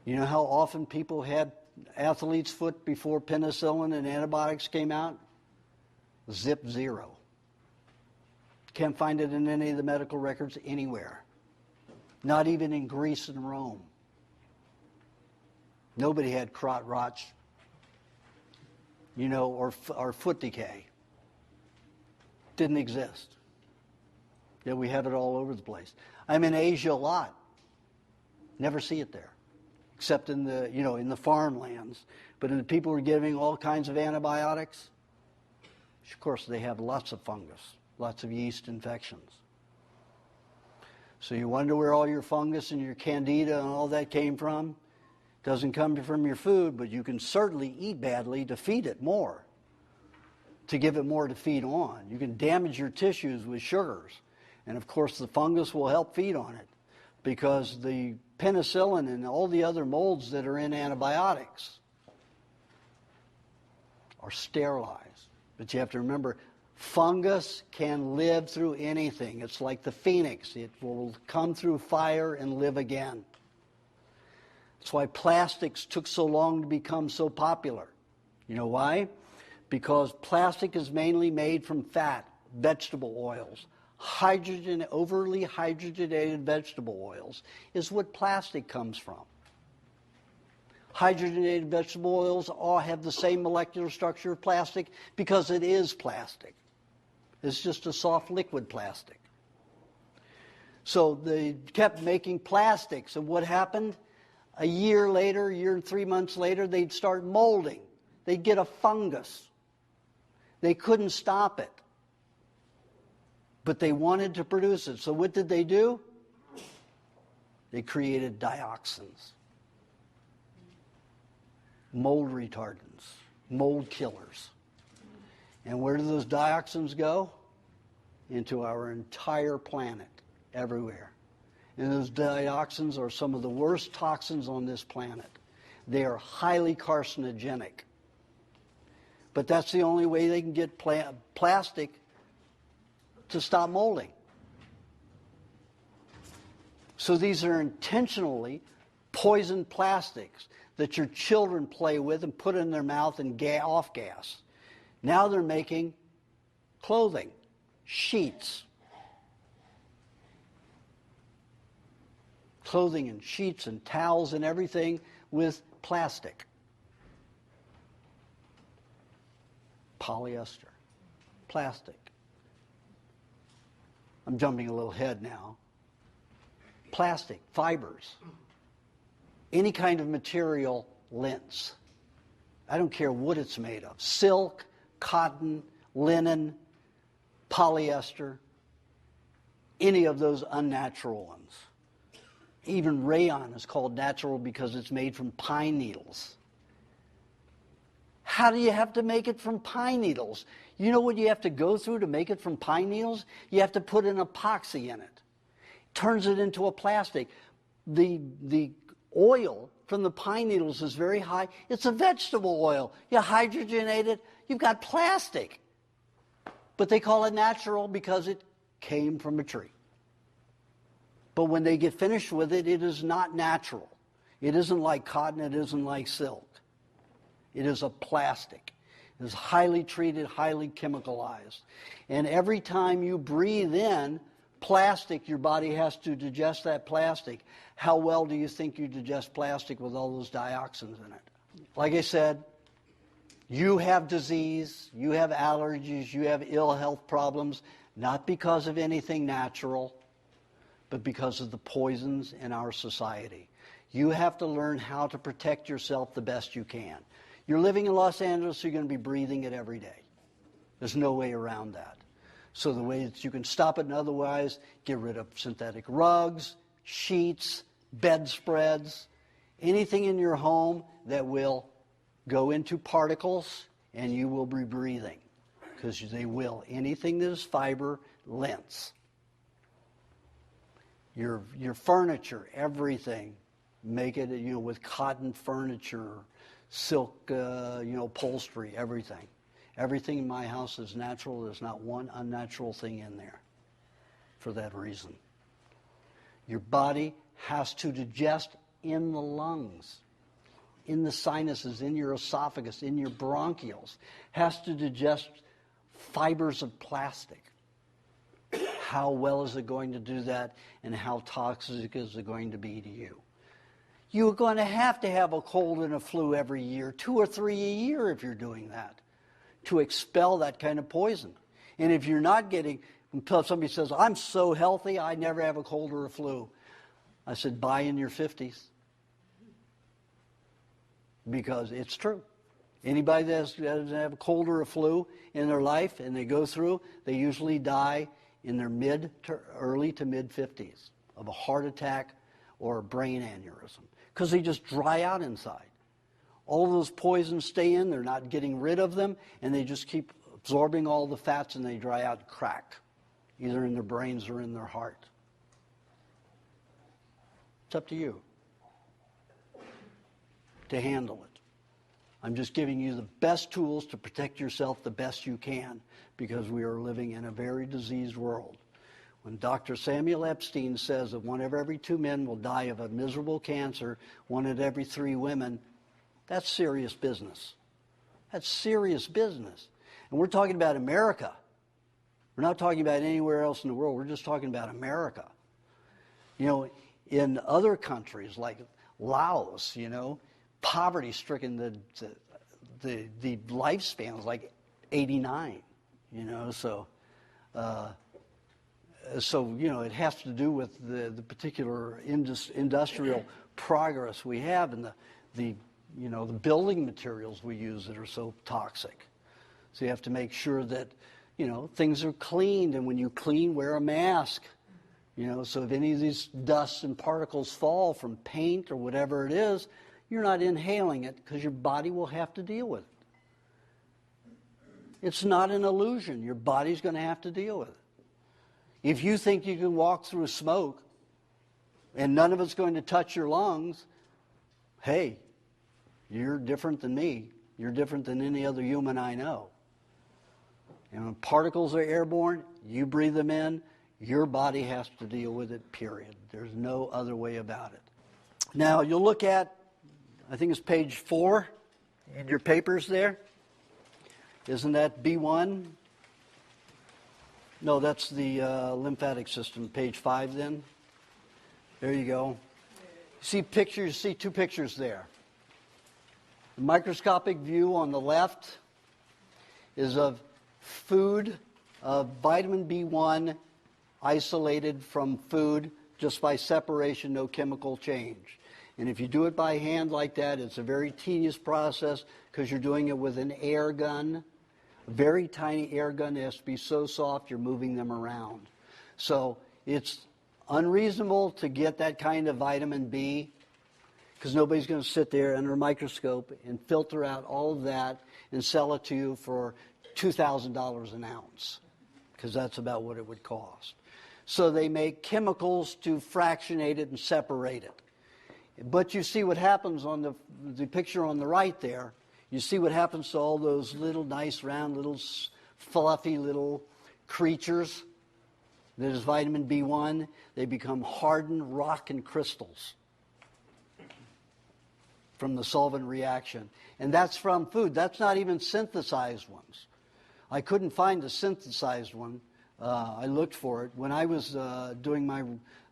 You know how often people had athlete's foot before penicillin and antibiotics came out? Zip zero. Can't find it in any of the medical records anywhere. Not even in Greece and Rome. Nobody had crotch rot, or foot decay. Didn't exist. Yet we have it all over the place. I'm in Asia a lot. Never see it there, except in the farmlands. But the people who are giving all kinds of antibiotics, of course, they have lots of fungus, lots of yeast infections. So you wonder where all your fungus and your candida and all that came from? Doesn't come from your food, but you can certainly eat badly to feed it more, to give it more to feed on. You can damage your tissues with sugars. And of course, the fungus will help feed on it because the penicillin and all the other molds that are in antibiotics are sterilized. But you have to remember, fungus can live through anything. It's like the phoenix. It will come through fire and live again. That's why plastics took so long to become so popular. You know why? Because plastic is mainly made from fat, vegetable oils. Overly hydrogenated vegetable oils is what plastic comes from. Hydrogenated vegetable oils all have the same molecular structure of plastic because it is plastic. It's just a soft liquid plastic. So they kept making plastics, and what happened? A year and 3 months later, they'd start molding. They'd get a fungus. They couldn't stop it. But they wanted to produce it. So what did they do? They created dioxins, mold retardants, mold killers. And where do those dioxins go? Into our entire planet, everywhere. And those dioxins are some of the worst toxins on this planet. They are highly carcinogenic. But that's the only way they can get plastic to stop molding. So these are intentionally poisoned plastics that your children play with and put in their mouth and off gas. Now they're making clothing, sheets. Clothing and sheets and towels and everything with plastic. Polyester. Plastic. I'm jumping a little ahead now. plastic, fibers, any kind of material lint. I don't care what it's made of. Silk, cotton, linen, polyester, any of those unnatural ones. Even rayon is called natural because it's made from pine needles. How do you have to make it from pine needles? You know what you have to go through to make it from pine needles? You have to put an epoxy in it. Turns it into a plastic. The oil from the pine needles is very high. It's a vegetable oil. You hydrogenate it, you've got plastic. But they call it natural because it came from a tree. But when they get finished with it, it is not natural. It isn't like cotton, it isn't like silk. It is a plastic. It is highly treated, highly chemicalized. And every time you breathe in plastic, your body has to digest that plastic. How well do you think you digest plastic with all those dioxins in it? Like I said, you have disease, you have allergies, you have ill health problems, not because of anything natural, but because of the poisons in our society. You have to learn how to protect yourself the best you can. You're living in Los Angeles, so you're going to be breathing it every day. There's no way around that. So the way that you can stop it and otherwise, get rid of synthetic rugs, sheets, bedspreads, anything in your home that will go into particles, and you will be breathing, because they will. Anything that is fiber, lint. Your furniture, everything, make it, with cotton furniture, silk, upholstery, everything. Everything in my house is natural. There's not one unnatural thing in there for that reason. Your body has to digest in the lungs, in the sinuses, in your esophagus, in your bronchioles, has to digest fibers of plastic. How well is it going to do that, and how toxic is it going to be to you? You're going to have a cold and a flu every year, 2 or 3 a year if you're doing that, to expel that kind of poison. And if you're not getting, until somebody says, I'm so healthy, I never have a cold or a flu. I said, buy in your 50s. Because it's true. Anybody that doesn't have a cold or a flu in their life and they go through, they usually die in their early to mid 50s of a heart attack or a brain aneurysm, because they just dry out inside. All those poisons stay in, they're not getting rid of them, and they just keep absorbing all the fats, and they dry out and crack, either in their brains or in their heart. It's up to you to handle it. I'm just giving you the best tools to protect yourself the best you can, because we are living in a very diseased world. When Dr. Samuel Epstein says that 1 of every 2 men will die of a miserable cancer, 1 of every 3 women, that's serious business. That's serious business. And we're talking about America. We're not talking about anywhere else in the world. We're just talking about America. In other countries like Laos, poverty-stricken, the lifespan is like 89, So, it has to do with the particular industrial progress we have, and the building materials we use that are so toxic. So you have to make sure that, things are cleaned, and when you clean, wear a mask. So if any of these dusts and particles fall from paint or whatever it is, you're not inhaling it, because your body will have to deal with it. It's not an illusion. Your body's going to have to deal with it. If you think you can walk through smoke and none of it's going to touch your lungs, hey, you're different than me. You're different than any other human I know. And when particles are airborne, you breathe them in, your body has to deal with it, period. There's no other way about it. Now, you'll look at, I think it's page 4 in your papers there. Isn't that B1? No, that's the lymphatic system. Page 5 then. There you go. See 2 pictures there. The microscopic view on the left is of food, of vitamin B1 isolated from food just by separation, no chemical change. And if you do it by hand like that, it's a very tedious process because you're doing it with an air gun. A very tiny air gun. It has to be so soft you're moving them around. So it's unreasonable to get that kind of vitamin B because nobody's going to sit there under a microscope and filter out all of that and sell it to you for $2,000 an ounce because that's about what it would cost. So they make chemicals to fractionate it and separate it. But you see what happens on the picture on the right there. You see what happens to all those little nice round little fluffy little creatures. That is vitamin B1. They become hardened rock and crystals from the solvent reaction. And that's from food. That's not even synthesized ones. I couldn't find a synthesized one. I looked for it. When I was doing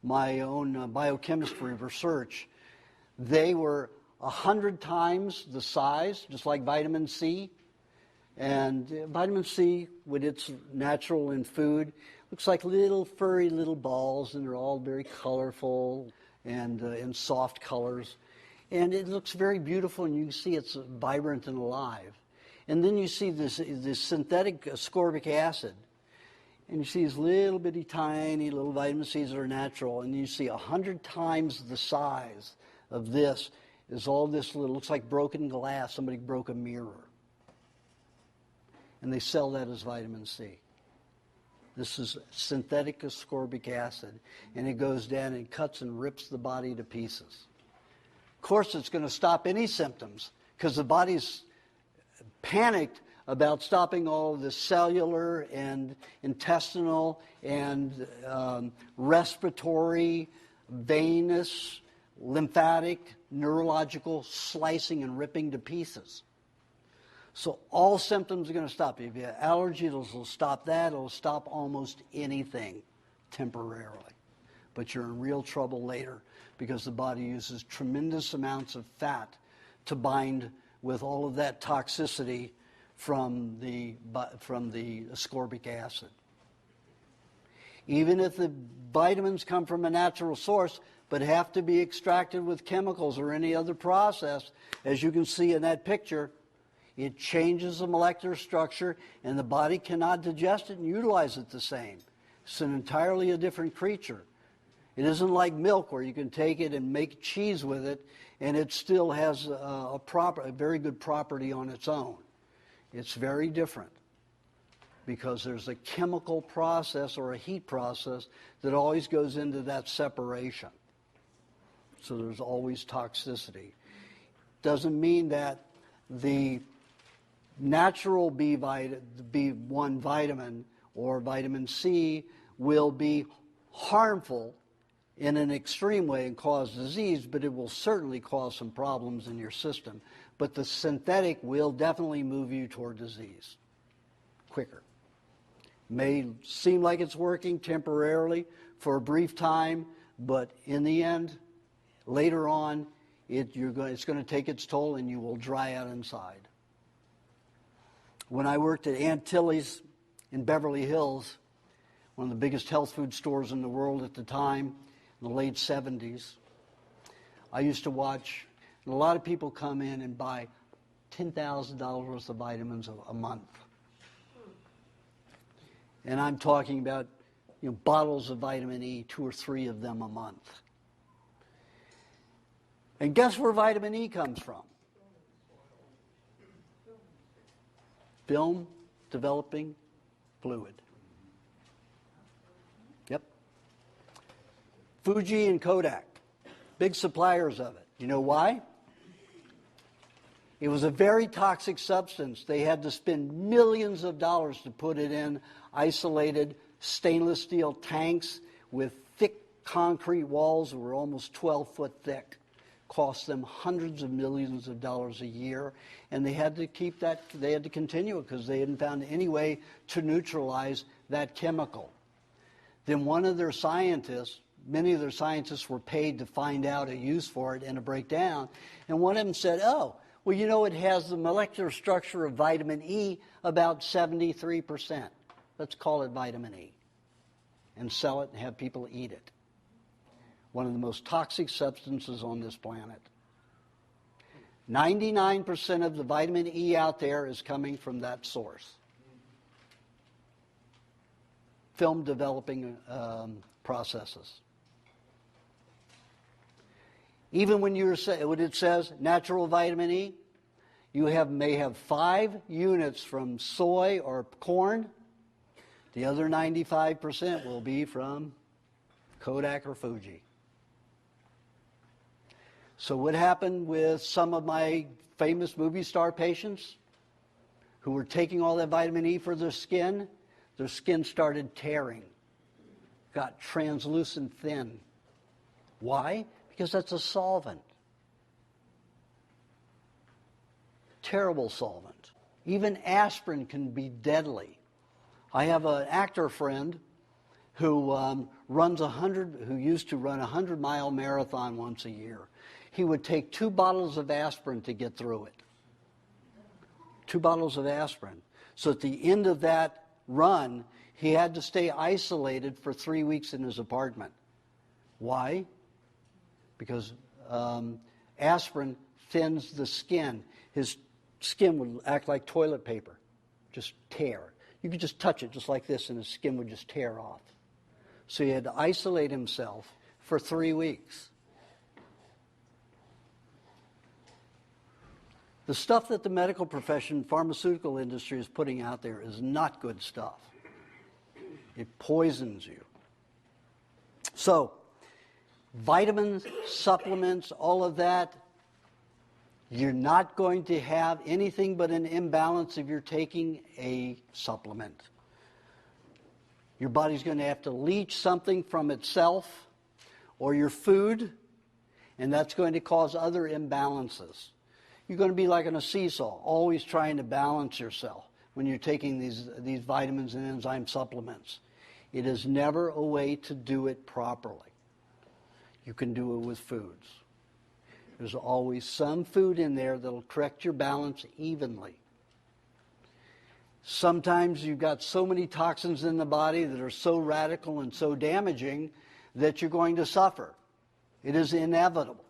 my own biochemistry research, they were 100 times the size, just like vitamin C. And vitamin C, when it's natural in food, looks like little furry little balls, and they're all very colorful and in soft colors. And it looks very beautiful, and you can see it's vibrant and alive. And then you see this synthetic ascorbic acid. And you see these little bitty tiny little vitamin C's that are natural, and you see 100 times the size of this is all this little, looks like broken glass. Somebody broke a mirror. And they sell that as vitamin C. This is synthetic ascorbic acid, and it goes down and cuts and rips the body to pieces. Of course, it's going to stop any symptoms because the body's panicked about stopping all of the cellular and intestinal and respiratory, venous, lymphatic, neurological slicing and ripping to pieces. So all symptoms are going to stop. If you have allergy, it'll stop that. It'll stop almost anything temporarily. But you're in real trouble later because the body uses tremendous amounts of fat to bind with all of that toxicity from the ascorbic acid. Even if the vitamins come from a natural source but have to be extracted with chemicals or any other process, as you can see in that picture, it changes the molecular structure and the body cannot digest it and utilize it the same. It's an entirely a different creature. It isn't like milk where you can take it and make cheese with it and it still has a very good property on its own. It's very different because there's a chemical process or a heat process that always goes into that separation. So there's always toxicity. Doesn't mean that the natural B1 vitamin or vitamin C will be harmful in an extreme way and cause disease, but it will certainly cause some problems in your system. But the synthetic will definitely move you toward disease quicker. May seem like it's working temporarily for a brief time, but in the end, later on, it's going to take its toll and you will dry out inside. When I worked at Aunt Tilly's in Beverly Hills, one of the biggest health food stores in the world at the time, in the late 70s, I used to watch, and a lot of people come in and buy $10,000 worth of vitamins a month. And I'm talking about bottles of vitamin E, 2 or 3 of them a month. And guess where vitamin E comes from? Film developing fluid. Yep. Fuji and Kodak, big suppliers of it. You know why? It was a very toxic substance. They had to spend millions of dollars to put it in isolated stainless steel tanks with thick concrete walls that were almost 12 foot thick. Cost them hundreds of millions of dollars a year, and they had to keep that, they had to continue it because they hadn't found any way to neutralize that chemical. Then one of their scientists, many of their scientists were paid to find out a use for it and a breakdown, and one of them said, oh, well, it has the molecular structure of vitamin E about 73%. Let's call it vitamin E and sell it and have people eat it. one of the most toxic substances on this planet. 99% of the vitamin E out there is coming from that source. Film developing processes. Even when what it says, natural vitamin E, you may have 5 units from soy or corn. The other 95% will be from Kodak or Fuji. So what happened with some of my famous movie star patients who were taking all that vitamin E for their skin started tearing, got translucent thin. Why? Because that's a solvent. Terrible solvent. Even aspirin can be deadly. I have an actor friend who used to run a 100-mile marathon once a year. He would take 2 bottles of aspirin to get through it. 2 bottles of aspirin. So at the end of that run, he had to stay isolated for 3 weeks in his apartment. Why? Because aspirin thins the skin. His skin would act like toilet paper, just tear. You could just touch it just like this and his skin would just tear off. So he had to isolate himself for 3 weeks. The stuff that the medical profession, pharmaceutical industry is putting out there is not good stuff. It poisons you. So, vitamins, supplements, all of that, you're not going to have anything but an imbalance if you're taking a supplement. Your body's going to have to leach something from itself or your food, and that's going to cause other imbalances. You're going to be like on a seesaw, always trying to balance yourself when you're taking these vitamins and enzyme supplements. It is never a way to do it properly. You can do it with foods. There's always some food in there that'll correct your balance evenly. Sometimes you've got so many toxins in the body that are so radical and so damaging that you're going to suffer. It is inevitable.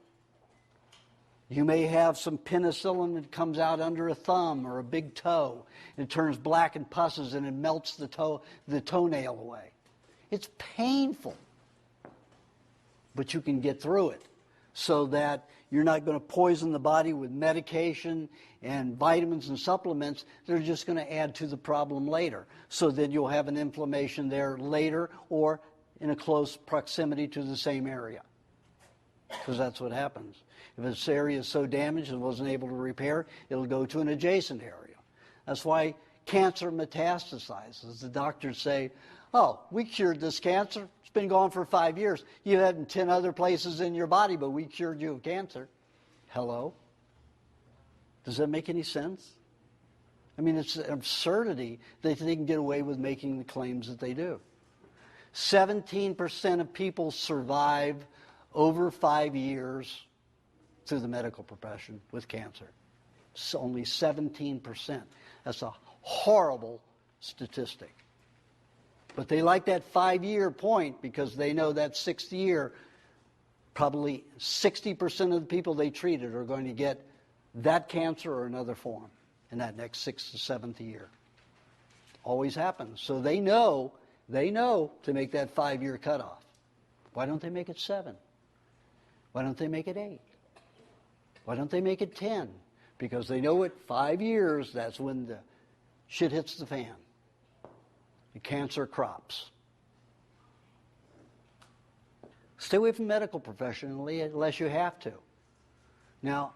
You may have some penicillin that comes out under a thumb or a big toe. It turns black and pusses and it melts the toenail away. It's painful. But you can get through it so that you're not going to poison the body with medication and vitamins and supplements that are just going to add to the problem later. So then you'll have an inflammation there later or in a close proximity to the same area. Because that's what happens. If this area is so damaged and wasn't able to repair, it'll go to an adjacent area. That's why cancer metastasizes. The doctors say, oh, we cured this cancer. It's been gone for 5 years. You had it in 10 other places in your body, but we cured you of cancer. Hello? Does that make any sense? I mean, it's an absurdity that they can get away with making the claims that they do. 17% of people survive over 5 years through the medical profession with cancer. It's only 17%. That's a horrible statistic. But they like that 5-year point because they know that 6th year, probably 60% of the people they treated are going to get that cancer or another form in that next 6th to 7th year. Always happens. So they know to make that 5-year cutoff. Why don't they make it 7? Why don't they make it 8? Why don't they make it 10? Because they know at 5 years, that's when the shit hits the fan. The cancer crops. Stay away from the medical profession unless you have to. Now,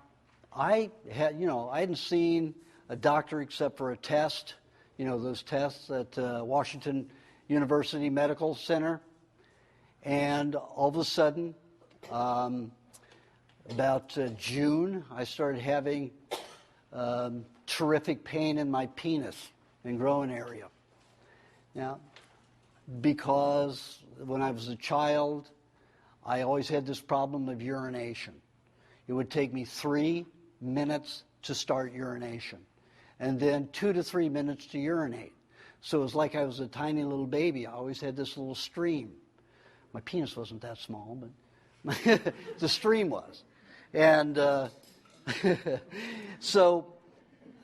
I hadn't seen a doctor except for a test, those tests at Washington University Medical Center. And all of a sudden, about June, I started having terrific pain in my penis and groin area. Now, because when I was a child, I always had this problem of urination. It would take me 3 minutes to start urination, and then 2 to 3 minutes to urinate. So it was like I was a tiny little baby. I always had this little stream. My penis wasn't that small, but The stream was. And so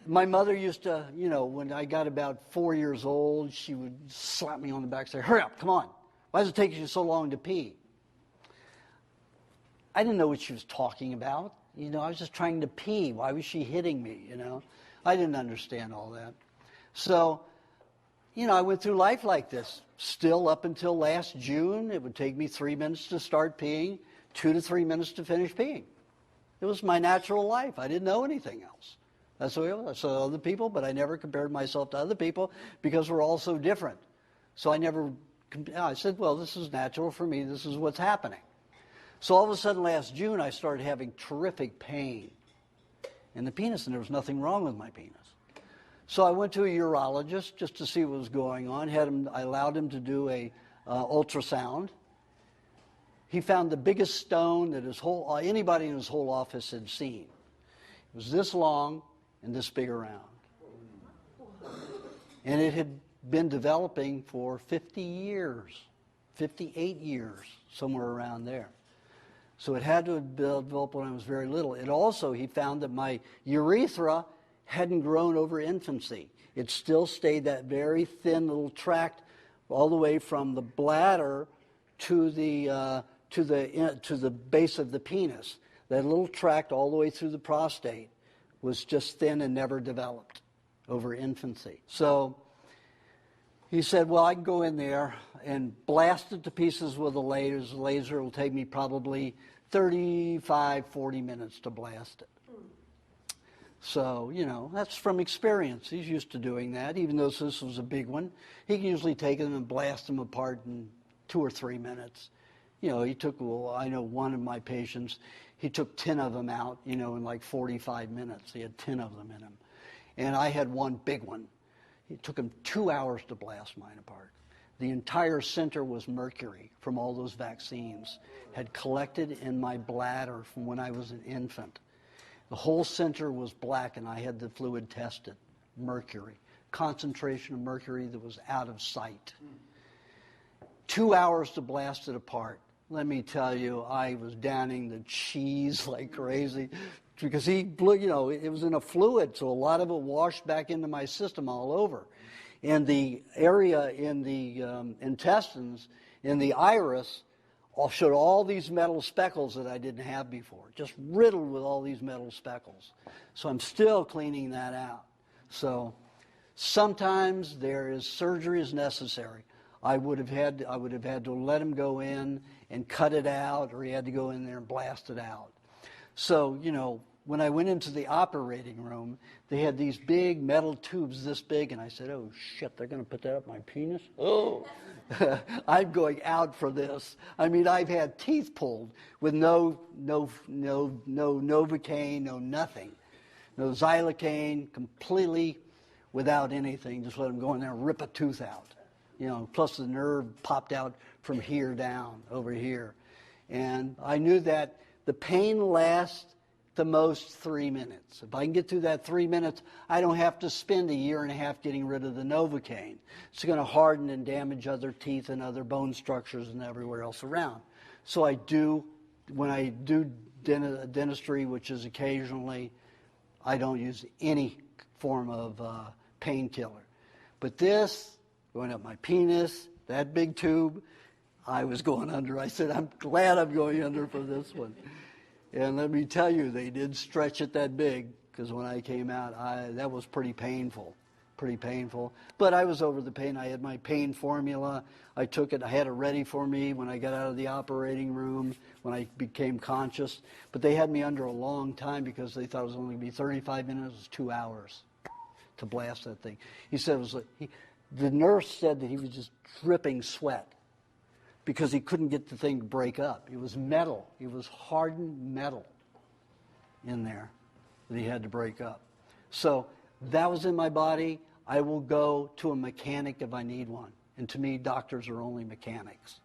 my mother used to, when I got about 4 years old, she would slap me on the back and say, hurry up, come on. Why does it take you so long to pee? I didn't know what she was talking about. I was just trying to pee. Why was she hitting me, I didn't understand all that. So, I went through life like this. Still up until last June, it would take me 3 minutes to start peeing, 2 to 3 minutes to finish peeing. It was my natural life. I didn't know anything else. That's the way it was. I saw other people, but I never compared myself to other people because we're all so different. So I said, well, this is natural for me. This is what's happening. So all of a sudden last June, I started having terrific pain in the penis, and there was nothing wrong with my penis. So I went to a urologist just to see what was going on. I allowed him to do a ultrasound. He found the biggest stone that anybody in his whole office had seen. It was this long and this big around. And it had been developing for 50 years, 58 years, somewhere around there. So it had to have developed when I was very little. He found that my urethra hadn't grown over infancy. It still stayed that very thin little tract all the way from the bladder to the base of the penis. That little tract all the way through the prostate was just thin and never developed over infancy. So he said, well, I can go in there and blast it to pieces with a laser. The laser will take me probably 35, 40 minutes to blast it. So, that's from experience. He's used to doing that, even though this was a big one. He can usually take them and blast them apart in 2 or 3 minutes. He took, I know one of my patients, he took 10 of them out, in like 45 minutes. He had 10 of them in him. And I had one big one. It took him 2 hours to blast mine apart. The entire center was mercury from all those vaccines, had collected in my bladder from when I was an infant. The whole center was black, and I had the fluid tested. Mercury. Concentration of mercury that was out of sight. 2 hours to blast it apart. Let me tell you, I was downing the cheese like crazy because it was in a fluid, so a lot of it washed back into my system all over. And the area in the intestines, in the iris, showed all these metal speckles that I didn't have before, just riddled with all these metal speckles. So I'm still cleaning that out. So sometimes surgery is necessary. I would have had to let him go in and cut it out, or he had to go in there and blast it out. So, when I went into the operating room, they had these big metal tubes this big, and I said, oh, shit, they're going to put that up my penis? Oh, I'm going out for this. I mean, I've had teeth pulled with no Novocaine, no nothing. No xylocaine, completely without anything. Just let them go in there and rip a tooth out. Plus the nerve popped out from here down, over here. And I knew that the pain lasts the most 3 minutes. If I can get through that 3 minutes, I don't have to spend a year and a half getting rid of the Novocaine. It's going to harden and damage other teeth and other bone structures and everywhere else around. So when I do dentistry, which is occasionally, I don't use any form of painkiller. But this, going up my penis, that big tube, I was going under. I said, I'm glad I'm going under for this one. And let me tell you, they did stretch it that big, because when I came out, that was pretty painful. But I was over the pain. I had my pain formula. I took it. I had it ready for me when I got out of the operating room, when I became conscious. But they had me under a long time because they thought it was only going to be 35 minutes. It was 2 hours to blast that thing. He said the nurse said that he was just dripping sweat because he couldn't get the thing to break up. It was metal. It was hardened metal in there that he had to break up. So that was in my body. I will go to a mechanic if I need one. And to me, doctors are only mechanics.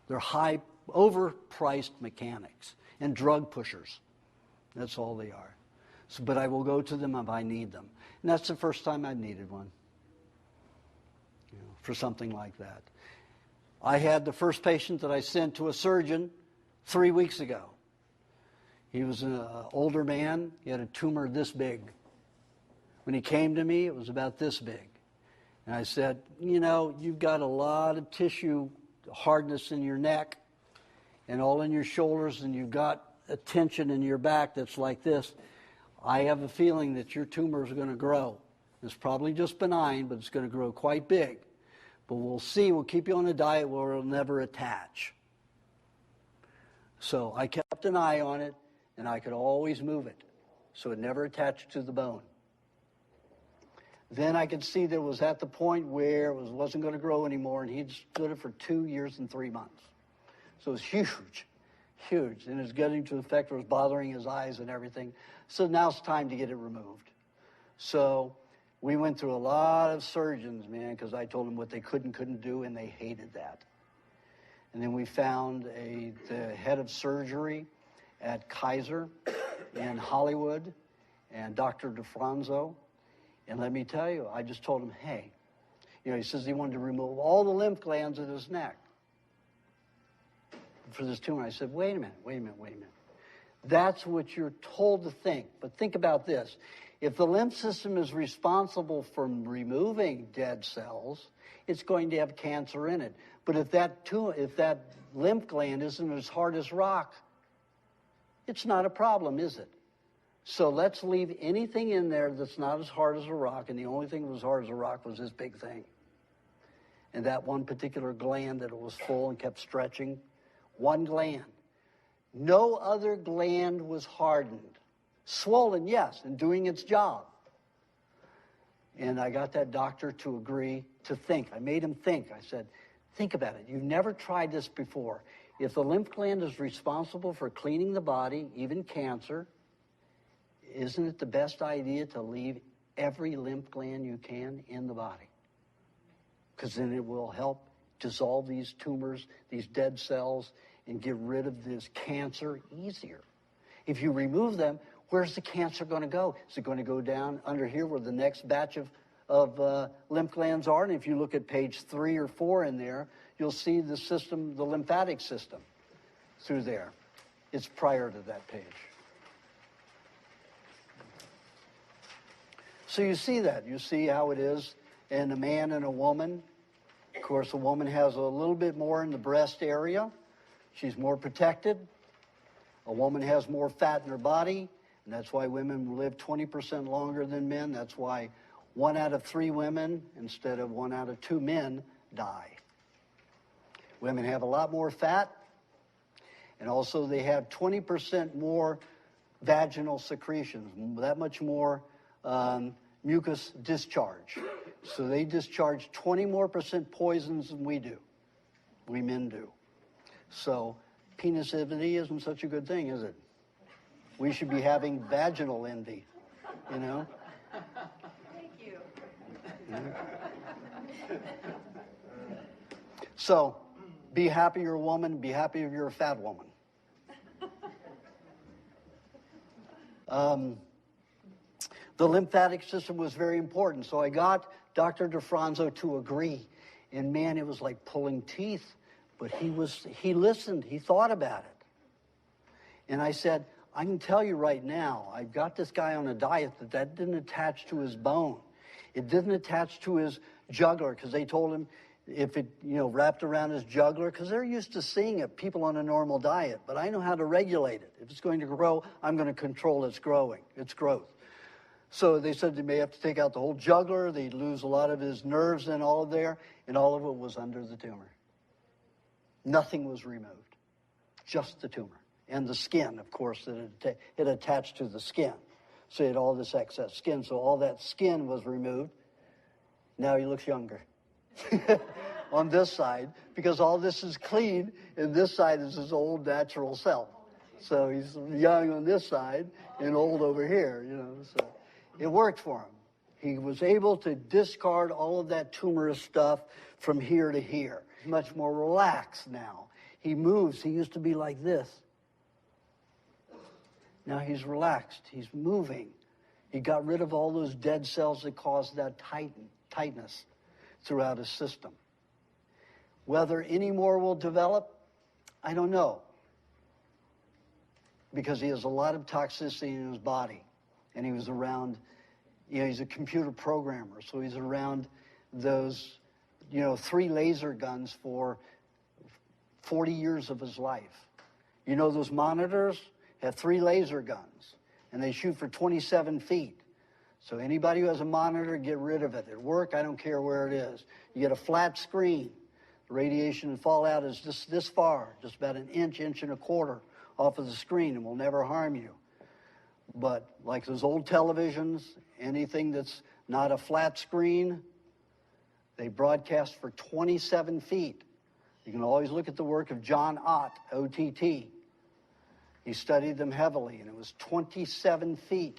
They're high, overpriced mechanics and drug pushers. That's all they are. So, but I will go to them if I need them. And that's the first time I've needed one, for something like that. I had the first patient that I sent to a surgeon 3 weeks ago. He was an older man. He had a tumor this big. When he came to me, it was about this big. And I said, you know, you've got a lot of tissue hardness in your neck and all in your shoulders, and you've got a tension in your back that's like this. I have a feeling that your tumor is going to grow. It's probably just benign, but it's going to grow quite big. But we'll see. We'll keep you on a diet where it'll never attach. So I kept an eye on it, and I could always move it, so it never attached to the bone. Then I could see that it was at the point where it wasn't going to grow anymore, and he'd stood it for 2 years and 3 months. So it was huge, huge. And it was getting to the effect where it was bothering his eyes and everything. So now it's time to get it removed. So we went through a lot of surgeons, man, because I told them what they could and couldn't do, and they hated that. And then we found the head of surgery at Kaiser in Hollywood, and Dr. DeFranzo. And let me tell you, I just told him, hey, you know, he says he wanted to remove all the lymph glands in his neck for this tumor. I said, wait a minute. That's what you're told to think. But think about this. If the lymph system is responsible for removing dead cells, it's going to have cancer in it. But if that lymph gland isn't as hard as rock, it's not a problem, is it? So let's leave anything in there that's not as hard as a rock, and the only thing that was hard as a rock was this big thing. And that one particular gland that it was full and kept stretching, one gland. No other gland was hardened. Swollen, yes, and doing its job. And I got that doctor to agree to think. I made him think. I said, think about it. You've never tried this before. If the lymph gland is responsible for cleaning the body, even cancer, isn't it the best idea to leave every lymph gland you can in the body? Because then it will help dissolve these tumors, these dead cells, and get rid of this cancer easier. If you remove them, where's the cancer going to go? Is it going to go down under here where the next batch of lymph glands are? And if you look at page 3 or 4 in there, you'll see the system, the lymphatic system through there. It's prior to that page. So you see that. You see how it is in a man and a woman. Of course, a woman has a little bit more in the breast area. She's more protected. A woman has more fat in her body, and that's why women live 20% longer than men. That's why 1 out of 3 women, instead of 1 out of 2 men, die. Women have a lot more fat, and also they have 20% more vaginal secretions, that much more mucus discharge. So they discharge 20% more poisons than we do. We men do. So penis-envy isn't such a good thing, is it? We should be having vaginal envy, you know? Thank you. So be happy you're a woman, be happy if you're a fat woman. The lymphatic system was very important, so I got Dr. DeFranzo to agree. And man, it was like pulling teeth, but he listened, he thought about it. And I said, I can tell you right now, I've got this guy on a diet that didn't attach to his bone. It didn't attach to his jugular, because they told him if it, wrapped around his jugular, because they're used to seeing it, people on a normal diet. But I know how to regulate it. If it's going to grow, I'm going to control its growth. So they said they may have to take out the whole jugular. They'd lose a lot of his nerves and all there, and all of it was under the tumor. Nothing was removed, just the tumor. And the skin, of course, that it attached to the skin. So he had all this excess skin, so all that skin was removed. Now he looks younger on this side, because all this is clean, and this side is his old natural self. So he's young on this side and old over here, so it worked for him. He was able to discard all of that tumorous stuff from here to here. He's much more relaxed now. He moves. He used to be like this. Now he's relaxed. He's moving. He got rid of all those dead cells that caused that tightness throughout his system. Whether any more will develop, I don't know. because he has a lot of toxicity in his body. And he was around, he's a computer programmer, so he's around those, 3 laser guns for 40 years of his life. Those monitors have 3 laser guns, and they shoot for 27 feet. So anybody who has a monitor, get rid of it. At work, I don't care where it is. You get a flat screen. The radiation and fallout is just this far, just about an inch and a quarter off of the screen, and will never harm you. But like those old televisions, anything that's not a flat screen, they broadcast for 27 feet. You can always look at the work of John Ott, O-T-T. He studied them heavily, and it was 27 feet,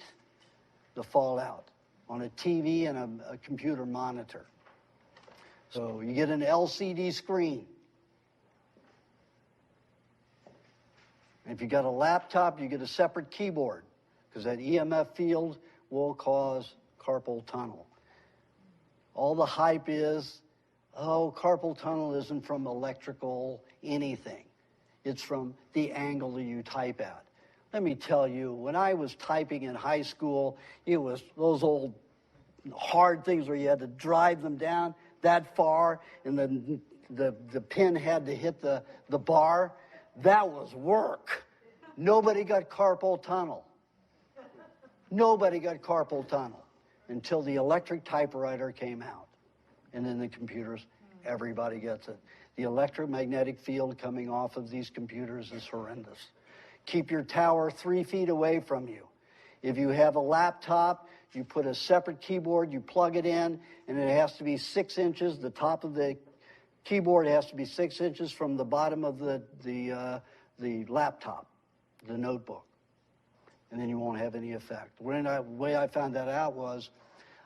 the fallout, on a TV and a computer monitor. So you get an LCD screen. And if you got a laptop, you get a separate keyboard, because that EMF field will cause carpal tunnel. All the hype is, carpal tunnel isn't from electrical anything. It's from the angle that you type at. Let me tell you, when I was typing in high school, it was those old hard things where you had to drive them down that far, and then the pen had to hit the bar. That was work. Nobody got carpal tunnel. Nobody got carpal tunnel until the electric typewriter came out. And then the computers, everybody gets it. The electromagnetic field coming off of these computers is horrendous. Keep your tower 3 feet away from you. If you have a laptop, you put a separate keyboard, you plug it in, and it has to be 6 inches. The top of the keyboard has to be 6 inches from the bottom of the laptop, the notebook. And then you won't have any effect. The way I found that out was,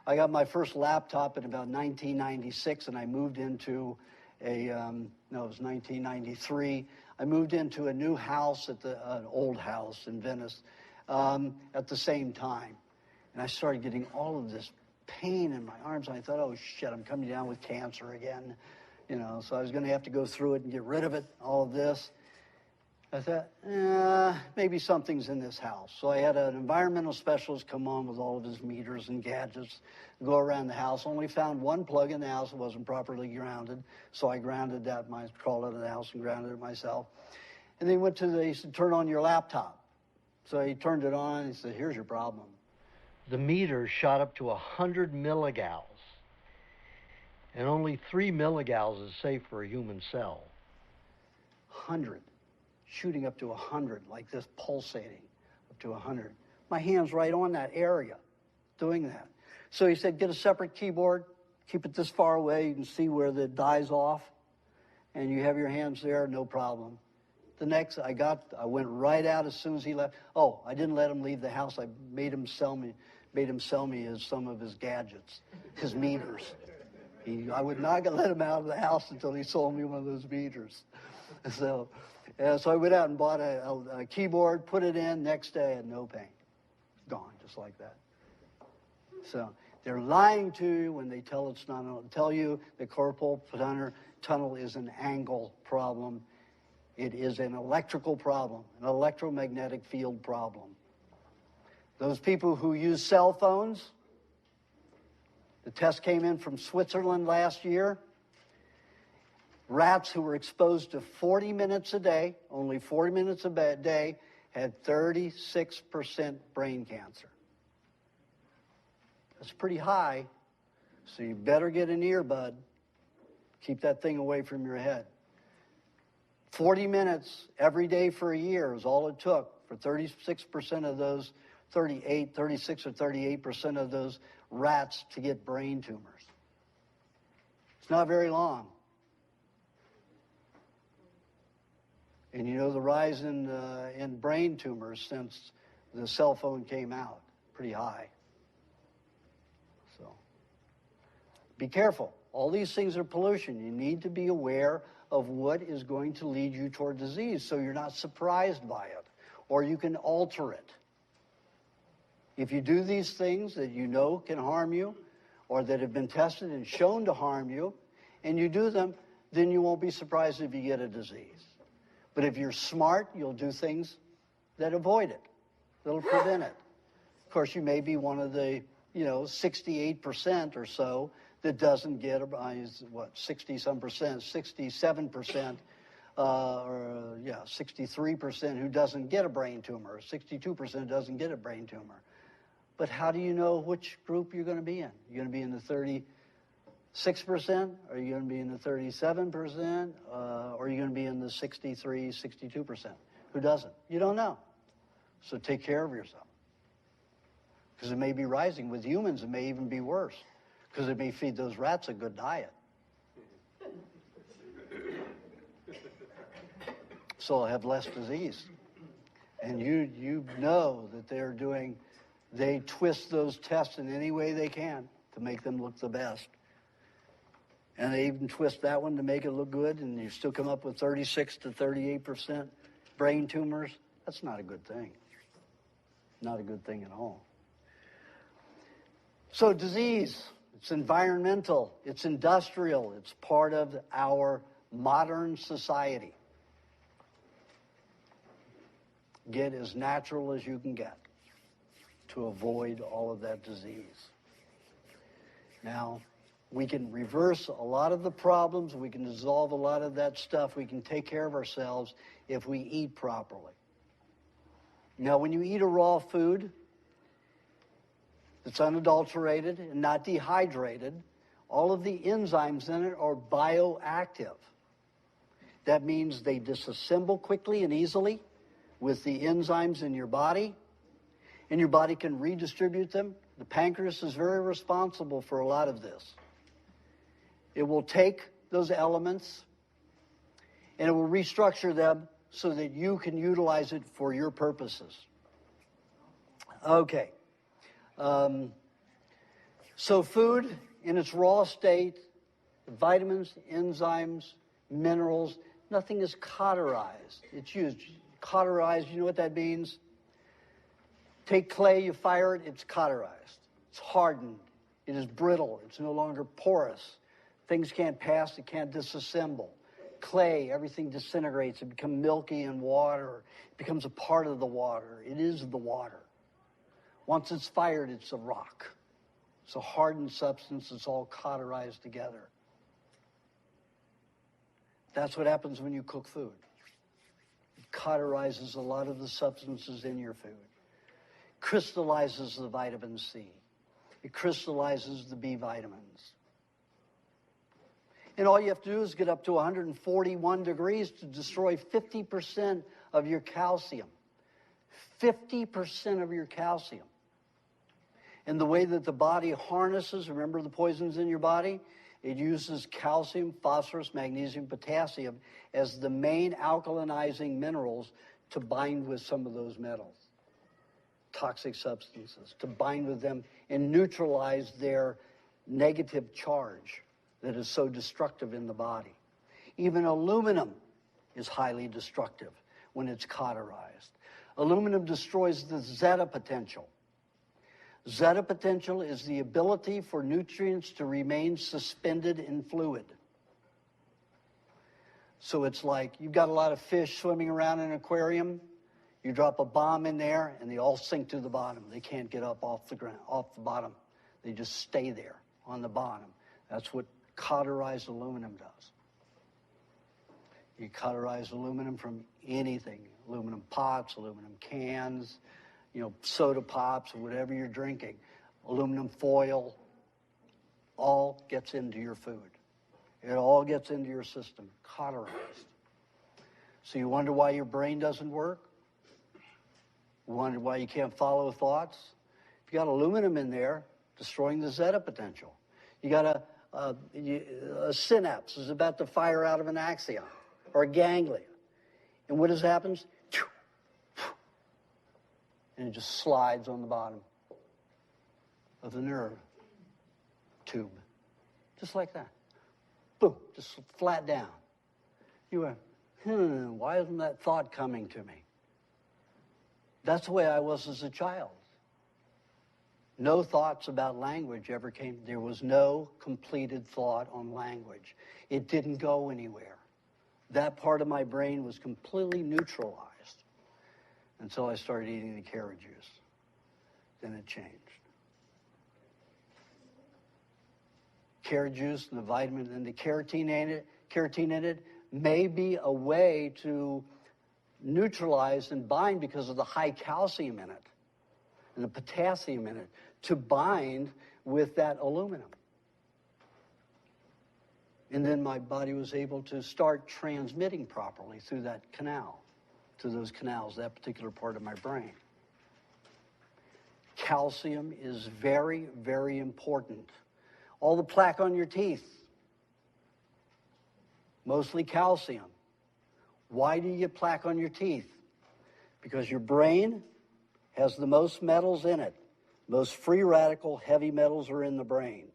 I got my first laptop in about 1996, and I moved into it was 1993. I moved into a new house an old house in Venice at the same time. And I started getting all of this pain in my arms, and I thought, oh shit, I'm coming down with cancer again. So I was going to have to go through it and get rid of it, all of this. I thought, maybe something's in this house. So I had an environmental specialist come on with all of his meters and gadgets, go around the house. Only found one plug in the house that wasn't properly grounded. So I grounded that, crawled out of the house and grounded it myself. And then he said, turn on your laptop. So he turned it on, and he said, here's your problem. The meter shot up to 100 milligauss. And only 3 milligauss is safe for a human cell. 100. Shooting up to 100, like this, pulsating up to 100. My hand's right on that area doing that. So he said, get a separate keyboard, keep it this far away, you can see where the die's off, and you have your hands there, no problem. The next, I went right out as soon as he left. Oh, I didn't let him leave the house. I made him sell me some of his gadgets, his meters. I would not let him out of the house until he sold me one of those meters. So I went out and bought a keyboard, put it in, next day, and no pain. Gone, just like that. So they're lying to you when they tell you the carpal tunnel is an angle problem. It is an electrical problem, an electromagnetic field problem. Those people who use cell phones, the test came in from Switzerland last year. Rats who were exposed to 40 minutes a day, only 40 minutes a day, had 36% brain cancer. That's pretty high, so you better get an earbud. Keep that thing away from your head. 40 minutes every day for a year is all it took for 36% of those, 36 or 38% of those rats to get brain tumors. It's not very long. And the rise in brain tumors since the cell phone came out, pretty high. So be careful. All these things are pollution. You need to be aware of what is going to lead you toward disease so you're not surprised by it, or you can alter it. If you do these things that you know can harm you, or that have been tested and shown to harm you, and you do them, then you won't be surprised if you get a disease. But if you're smart, you'll do things that avoid it, that'll prevent it. Of course, you may be one of the, 68% or so that doesn't get, 60-some percent, 67%, 63% who doesn't get a brain tumor, 62% doesn't get a brain tumor. But how do you know which group you're going to be in? You're going to be in the 36%? Are you going to be in the 37%? Or are you going to be in the 63, 62%? Who doesn't? You don't know. So take care of yourself. Because it may be rising. With humans, it may even be worse. Because it may feed those rats a good diet. So they'll have less disease. And you know that they twist those tests in any way they can to make them look the best. And they even twist that one to make it look good, and you still come up with 36 to 38% brain tumors. That's not a good thing. Not a good thing at all. So disease, it's environmental, it's industrial, it's part of our modern society. Get as natural as you can get to avoid all of that disease. Now, we can reverse a lot of the problems, we can dissolve a lot of that stuff, we can take care of ourselves if we eat properly. Now, when you eat a raw food that's unadulterated and not dehydrated, all of the enzymes in it are bioactive. That means they disassemble quickly and easily with the enzymes in your body, and your body can redistribute them. The pancreas is very responsible for a lot of this. It will take those elements and it will restructure them so that you can utilize it for your purposes. Okay. So food in its raw state, vitamins, enzymes, minerals, nothing is cauterized. It's used. Cauterized, you know what that means? Take clay, you fire it, it's cauterized. It's hardened. It is brittle. It's no longer porous. Things can't pass, it can't disassemble. Clay, everything disintegrates. It becomes milky in water. It becomes a part of the water. It is the water. Once it's fired, it's a rock. It's a hardened substance. It's all cauterized together. That's what happens when you cook food. It cauterizes a lot of the substances in your food. Crystallizes the vitamin C. It crystallizes the B vitamins. And all you have to do is get up to 141 degrees to destroy 50% of your calcium. 50% of your calcium. And the way that the body harnesses, remember the poisons in your body? It uses calcium, phosphorus, magnesium, potassium as the main alkalinizing minerals to bind with some of those metals, toxic substances, to bind with them and neutralize their negative charge that is so destructive in the body. Even aluminum is highly destructive when it's cauterized. Aluminum destroys the zeta potential. Zeta potential is the ability for nutrients to remain suspended in fluid. So it's like you've got a lot of fish swimming around in an aquarium. You drop a bomb in there and they all sink to the bottom. They can't get up off the ground, off the bottom. They just stay there on the bottom. That's what cauterized aluminum does. You cauterize aluminum from anything. Aluminum pots, aluminum cans, soda pops, or whatever you're drinking. Aluminum foil, all gets into your food. It all gets into your system, cauterized. So you wonder why your brain doesn't work? You wonder why you can't follow thoughts? If you got aluminum in there, destroying the zeta potential. You got a synapse is about to fire out of an axon or a ganglia. And what happens? And it just slides on the bottom of the nerve tube. Just like that. Boom, just flat down. You went, why isn't that thought coming to me? That's the way I was as a child. No thoughts about language ever came. There was no completed thought on language. It didn't go anywhere. That part of my brain was completely neutralized. until I started eating the carrot juice. Then it changed. Carrot juice and the vitamin and the carotene in it may be a way to neutralize and bind because of the high calcium in it and the potassium in it to bind with that aluminum. And then my body was able to start transmitting properly through that canal, through those canals, that particular part of my brain. Calcium is very, very important. All the plaque on your teeth, mostly calcium. Why do you get plaque on your teeth? Because your brain has the most metals in it. Most free radical heavy metals are in the brain.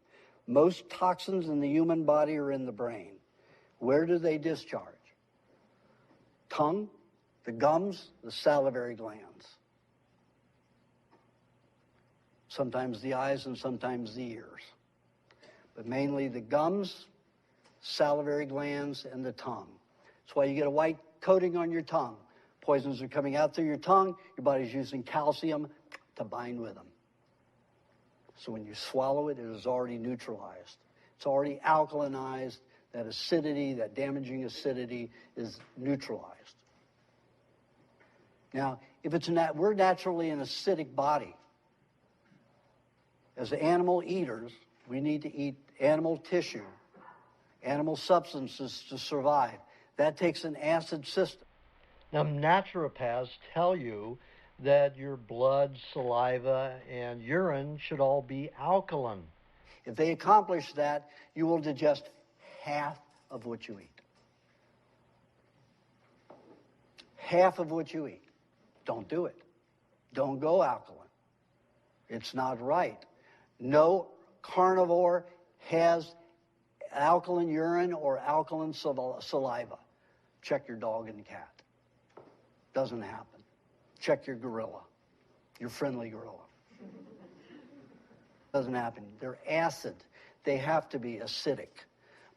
Most toxins in the human body are in the brain. Where do they discharge? Tongue, the gums, the salivary glands. Sometimes the eyes and sometimes the ears. But mainly the gums, salivary glands, and the tongue. That's why you get a white coating on your tongue. Poisons are coming out through your tongue. Your body's using calcium to bind with them. So when you swallow it, it is already neutralized. It's already alkalinized. That acidity, that damaging acidity is neutralized. Now, if we're naturally an acidic body. As animal eaters, we need to eat animal tissue, animal substances to survive. That takes an acid system. Now, naturopaths tell you that your blood, saliva, and urine should all be alkaline. If they accomplish that, you will digest half of what you eat. Half of what you eat. Don't do it. Don't go alkaline. It's not right. No carnivore has alkaline urine or alkaline saliva. Check your dog and cat. Doesn't happen. Check your gorilla, your friendly gorilla. Doesn't happen. They're acid. They have to be acidic.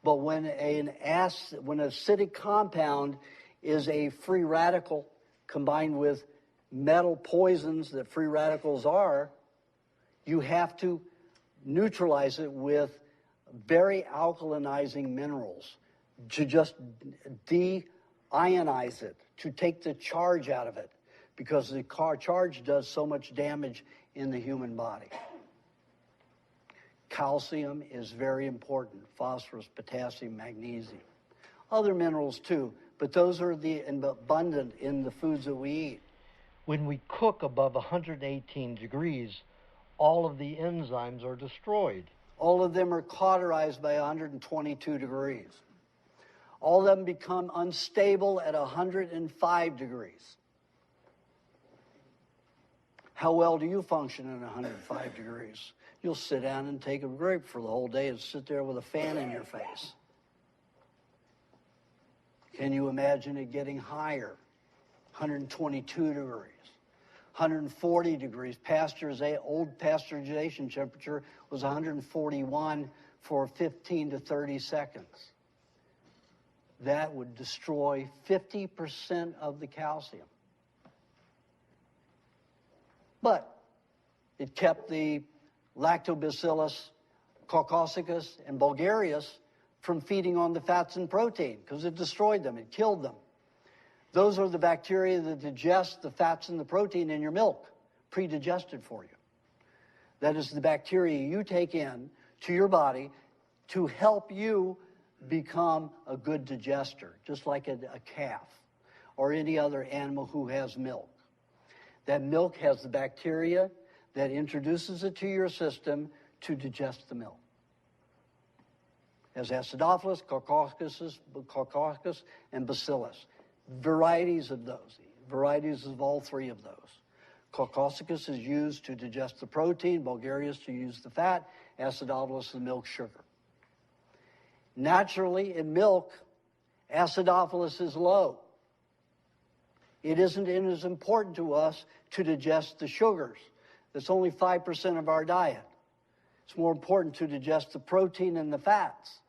But when an acidic compound is a free radical combined with metal poisons that free radicals are, you have to neutralize it with very alkalinizing minerals to just de-ionize it, to take the charge out of it, because the charge does so much damage in the human body. Calcium is very important. Phosphorus, potassium, magnesium. Other minerals too, but those are abundant in the foods that we eat. When we cook above 118 degrees, all of the enzymes are destroyed. All of them are cauterized by 122 degrees. All of them become unstable at 105 degrees. How well do you function at 105 degrees? You'll sit down and take a grape for the whole day and sit there with a fan in your face. Can you imagine it getting higher? 122 degrees. 140 degrees. Old pasteurization temperature was 141 for 15 to 30 seconds. That would destroy 50% of the calcium. But it kept the Lactobacillus caucasus and bulgarius from feeding on the fats and protein because it destroyed them, it killed them. Those are the bacteria that digest the fats and the protein in your milk, pre-digested for you. That is the bacteria you take in to your body to help you become a good digester, just like a calf or any other animal who has milk. That milk has the bacteria that introduces it to your system to digest the milk. As Acidophilus, caucasus, and Bacillus. Varieties of those, varieties of all three of those. Caucasus is used to digest the protein, Bulgarius to use the fat, Acidophilus the milk sugar. Naturally, in milk, Acidophilus is low. It isn't as important to us to digest the sugars. That's only 5% of our diet. It's more important to digest the protein and the fats.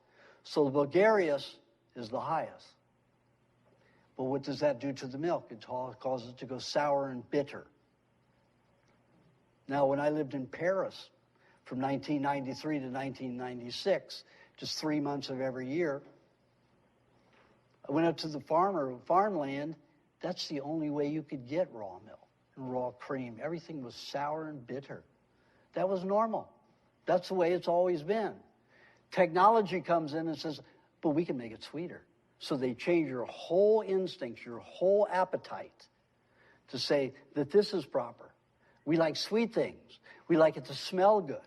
So the Bulgarius is the highest. But what does that do to the milk? It causes it to go sour and bitter. Now, when I lived in Paris from 1993 to 1996, just 3 months of every year, I went up to the farmland. That's the only way you could get raw milk and raw cream. Everything was sour and bitter. That was normal. That's the way it's always been. Technology comes in and says, but we can make it sweeter. So they change your whole instincts, your whole appetite to say that this is proper. We like sweet things. We like it to smell good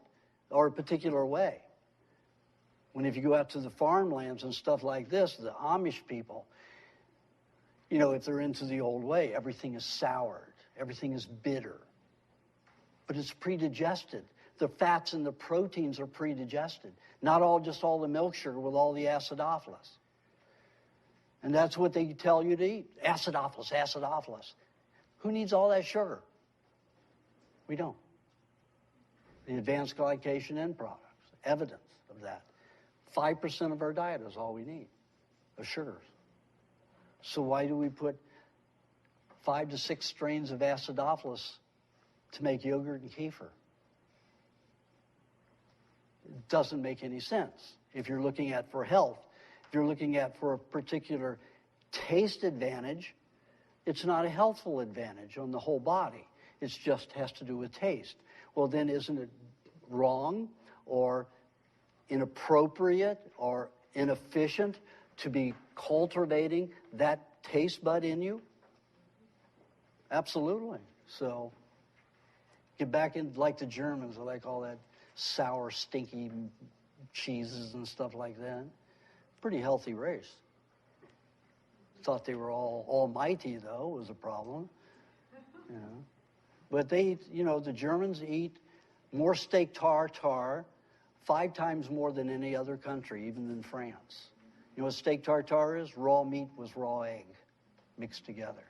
or a particular way. When if you go out to the farmlands and stuff like this, the Amish people, you know, if they're into the old way, everything is soured. Everything is bitter. But it's predigested. The fats and the proteins are predigested. Not all just all the milk sugar with all the acidophilus. And that's what they tell you to eat. Acidophilus, acidophilus. Who needs all that sugar? We don't. The advanced glycation end products, evidence of that. 5% of our diet is all we need of sugars. So why do we put 5 to 6 strains of acidophilus to make yogurt and kefir? It doesn't make any sense. If you're looking at for health, if you're looking at for a particular taste advantage, it's not a healthful advantage on the whole body. It just has to do with taste. Well, then isn't it wrong or inappropriate or inefficient to be cultivating that taste bud in you? Absolutely. So get back in like the Germans. I like all that sour, stinky cheeses and stuff like that. Pretty healthy race. Thought they were all almighty, though, was a problem. You know. But they eat, you know, the Germans eat more steak tartare, 5 times more than any other country, even than France. You know what steak tartare is? Raw meat with raw egg mixed together.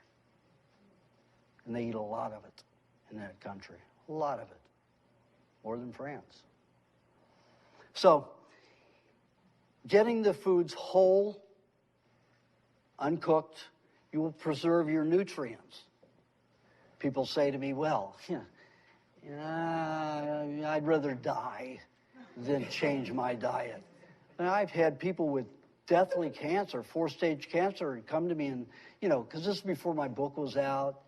And they eat a lot of it in that country. A lot of it. More than France. So, getting the foods whole, uncooked, you will preserve your nutrients. People say to me, well, I'd rather die than change my diet. And I've had people with deathly cancer, 4-stage cancer, come to me and, you know, because this is before my book was out,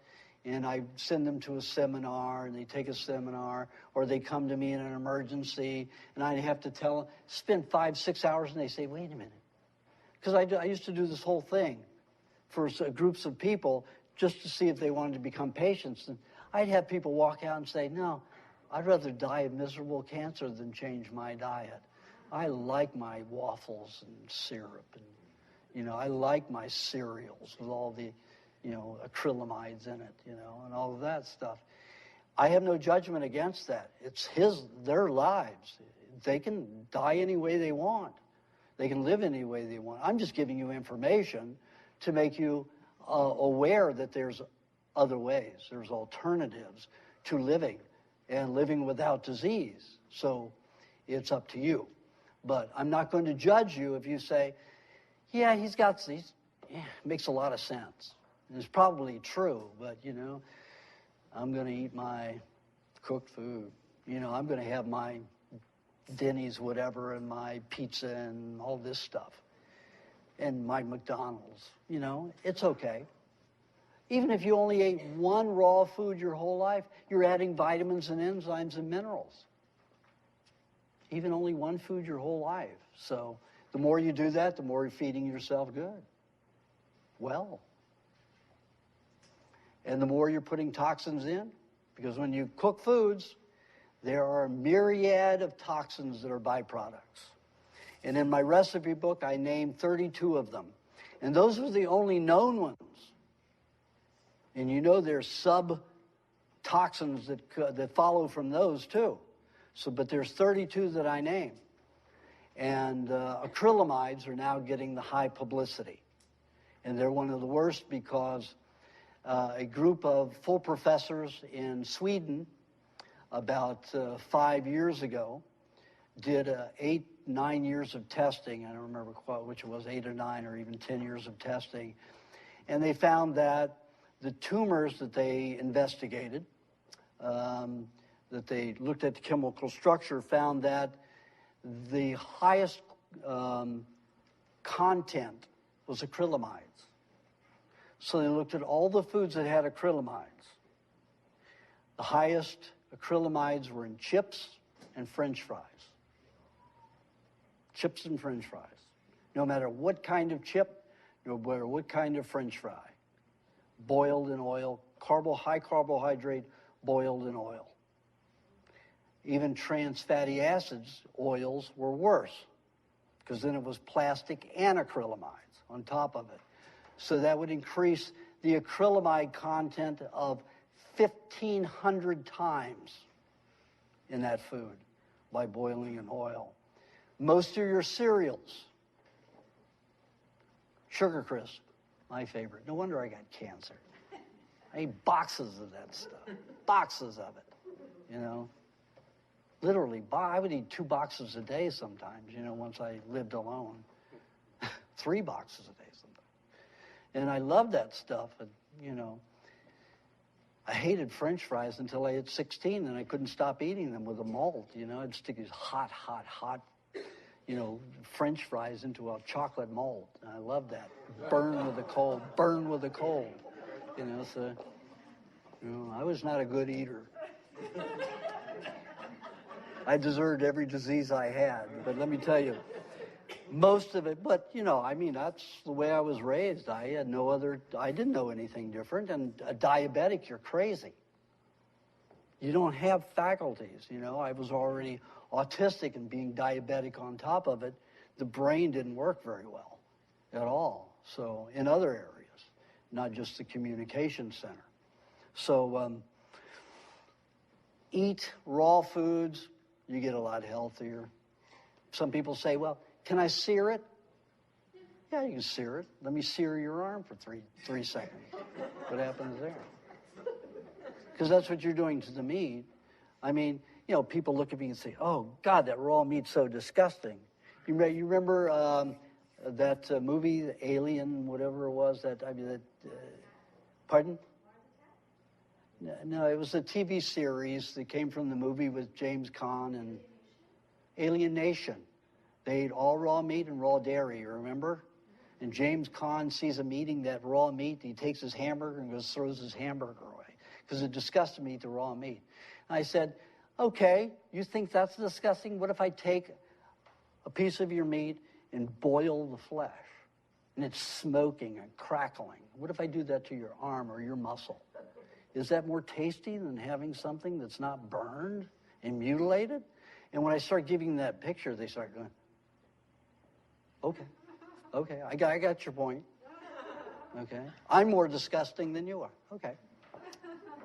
and I send them to a seminar, and they take a seminar, or they come to me in an emergency, and I have to tell them, spend 5-6 hours, and they say, wait a minute. Because I used to do this whole thing for groups of people just to see if they wanted to become patients. And I'd have people walk out and say, no, I'd rather die of miserable cancer than change my diet. I like my waffles and syrup, and, you know, I like my cereals with all the, you know, acrylamides in it, you know, and all of that stuff. I have no judgment against that. It's their lives. They can die any way they want. They can live any way they want. I'm just giving you information to make you aware that there's other ways. There's alternatives to living and living without disease. So it's up to you. But I'm not going to judge you if you say, yeah, he's got these. Yeah, makes a lot of sense. And it's probably true, but, you know, I'm going to eat my cooked food. You know, I'm going to have my Denny's whatever and my pizza and all this stuff. And my McDonald's, you know, it's okay. Even if you only ate one raw food your whole life, you're adding vitamins and enzymes and minerals. Even only one food your whole life. So the more you do that, the more you're feeding yourself good. Well. And the more you're putting toxins in, because when you cook foods, there are a myriad of toxins that are byproducts. And in my recipe book, I named 32 of them. And those are the only known ones. And you know there's sub-toxins that follow from those too. So, but there's 32 that I named. And acrylamides are now getting the high publicity. And they're one of the worst because a group of full professors in Sweden about 5 years ago did 8-9 years of testing. I don't remember quite which it was, 8 or 9 or even 10 years of testing. And they found that the tumors that they investigated, that they looked at the chemical structure, found that the highest content was acrylamides. So they looked at all the foods that had acrylamides. The highest acrylamides were in chips and French fries. Chips and French fries. No matter what kind of chip, no matter what kind of French fry. Boiled in oil, high carbohydrate, boiled in oil. Even trans fatty acids, oils, were worse, because then it was plastic and acrylamides on top of it. So that would increase the acrylamide content of 1,500 times in that food by boiling in oil. Most of your cereals, Sugar Crisp, my favorite. No wonder I got cancer. I ate boxes of that stuff, boxes of it, you know. Literally, I would eat 2 boxes a day sometimes, you know, once I lived alone. 3 boxes a day sometimes. And I loved that stuff, and, you know. I hated French fries until I hit 16, and I couldn't stop eating them with a mold, you know. I'd stick these hot, you know, French fries into a chocolate mold. And I loved that. Burn with the cold, you know, so, you know, I was not a good eater. I deserved every disease I had, but let me tell you, most of it, but, you know, I mean, that's the way I was raised. I didn't know anything different, and a diabetic, you're crazy. You don't have faculties, you know. I was already autistic, and being diabetic on top of it, the brain didn't work very well at all. So, in other areas, not just the communication center. So, eat raw foods, you get a lot healthier. Some people say, well, can I sear it? Yeah, you can sear it. Let me sear your arm for three seconds. What happens there? Because that's what you're doing to the meat. I mean, you know, people look at me and say, oh, God, that raw meat's so disgusting. You remember that movie, Alien, whatever it was, pardon? No, it was a TV series that came from the movie with James Caan and Alien Nation. They ate all raw meat and raw dairy, you remember? And James Caan sees him eating that raw meat. He takes his hamburger and throws his hamburger away because it disgusted me to eat the raw meat. And I said, okay, you think that's disgusting? What if I take a piece of your meat and boil the flesh? And it's smoking and crackling. What if I do that to your arm or your muscle? Is that more tasty than having something that's not burned and mutilated? And when I start giving that picture, they start going, okay, I got your point. Okay, I'm more disgusting than you are. Okay.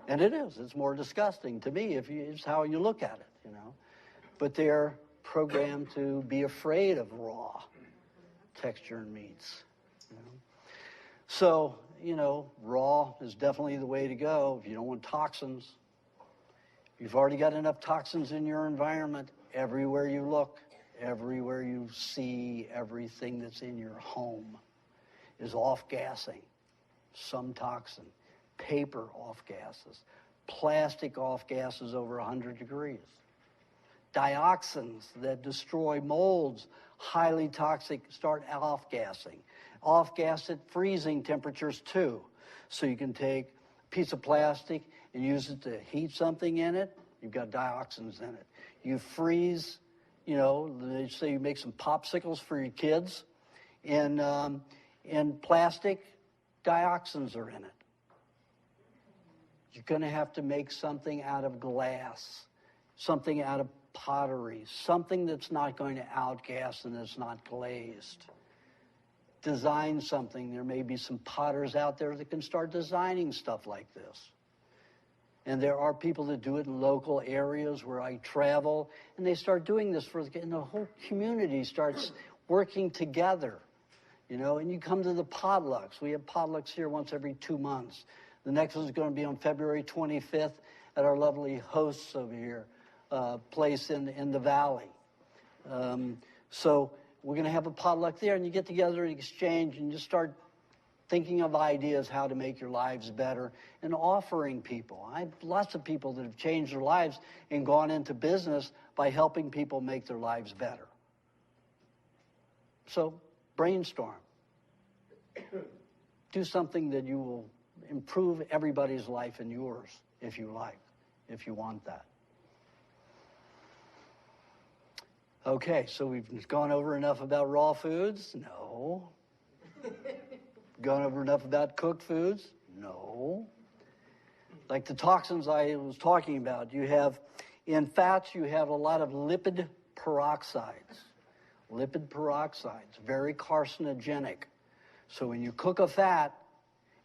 And it is. It's more disgusting to me it's how you look at it, you know. But they're programmed to be afraid of raw texture in meats, you know. So, you know, raw is definitely the way to go if you don't want toxins. You've already got enough toxins in your environment. Everywhere you look, everywhere you see, everything that's in your home is off-gassing some toxin. Paper off-gasses. Plastic off-gasses over 100 degrees. Dioxins that destroy molds, highly toxic, start off-gassing. Off-gas at freezing temperatures too. So you can take a piece of plastic and use it to heat something in it. You've got dioxins in it. You freeze, you know, they say you make some popsicles for your kids. In plastic, dioxins are in it. You're going to have to make something out of glass, something out of pottery, something that's not going to outgas and that's not glazed. Design something. There may be some potters out there that can start designing stuff like this. And there are people that do it in local areas where I travel, and they start doing this and the whole community starts working together, you know, and you come to the potlucks. We have potlucks here once every 2 months. The next one's going to be on February 25th at our lovely hosts over here, place in the valley. So we're going to have a potluck there, and you get together and exchange, and you start thinking of ideas how to make your lives better, and offering people. I have lots of people that have changed their lives and gone into business by helping people make their lives better. So brainstorm. Do something that you will improve everybody's life and yours, if you like, if you want that. Okay, so we've gone over enough about raw foods? No. Gone over enough about cooked foods? No. Like the toxins I was talking about, in fats, you have a lot of lipid peroxides. Lipid peroxides, very carcinogenic. So when you cook a fat,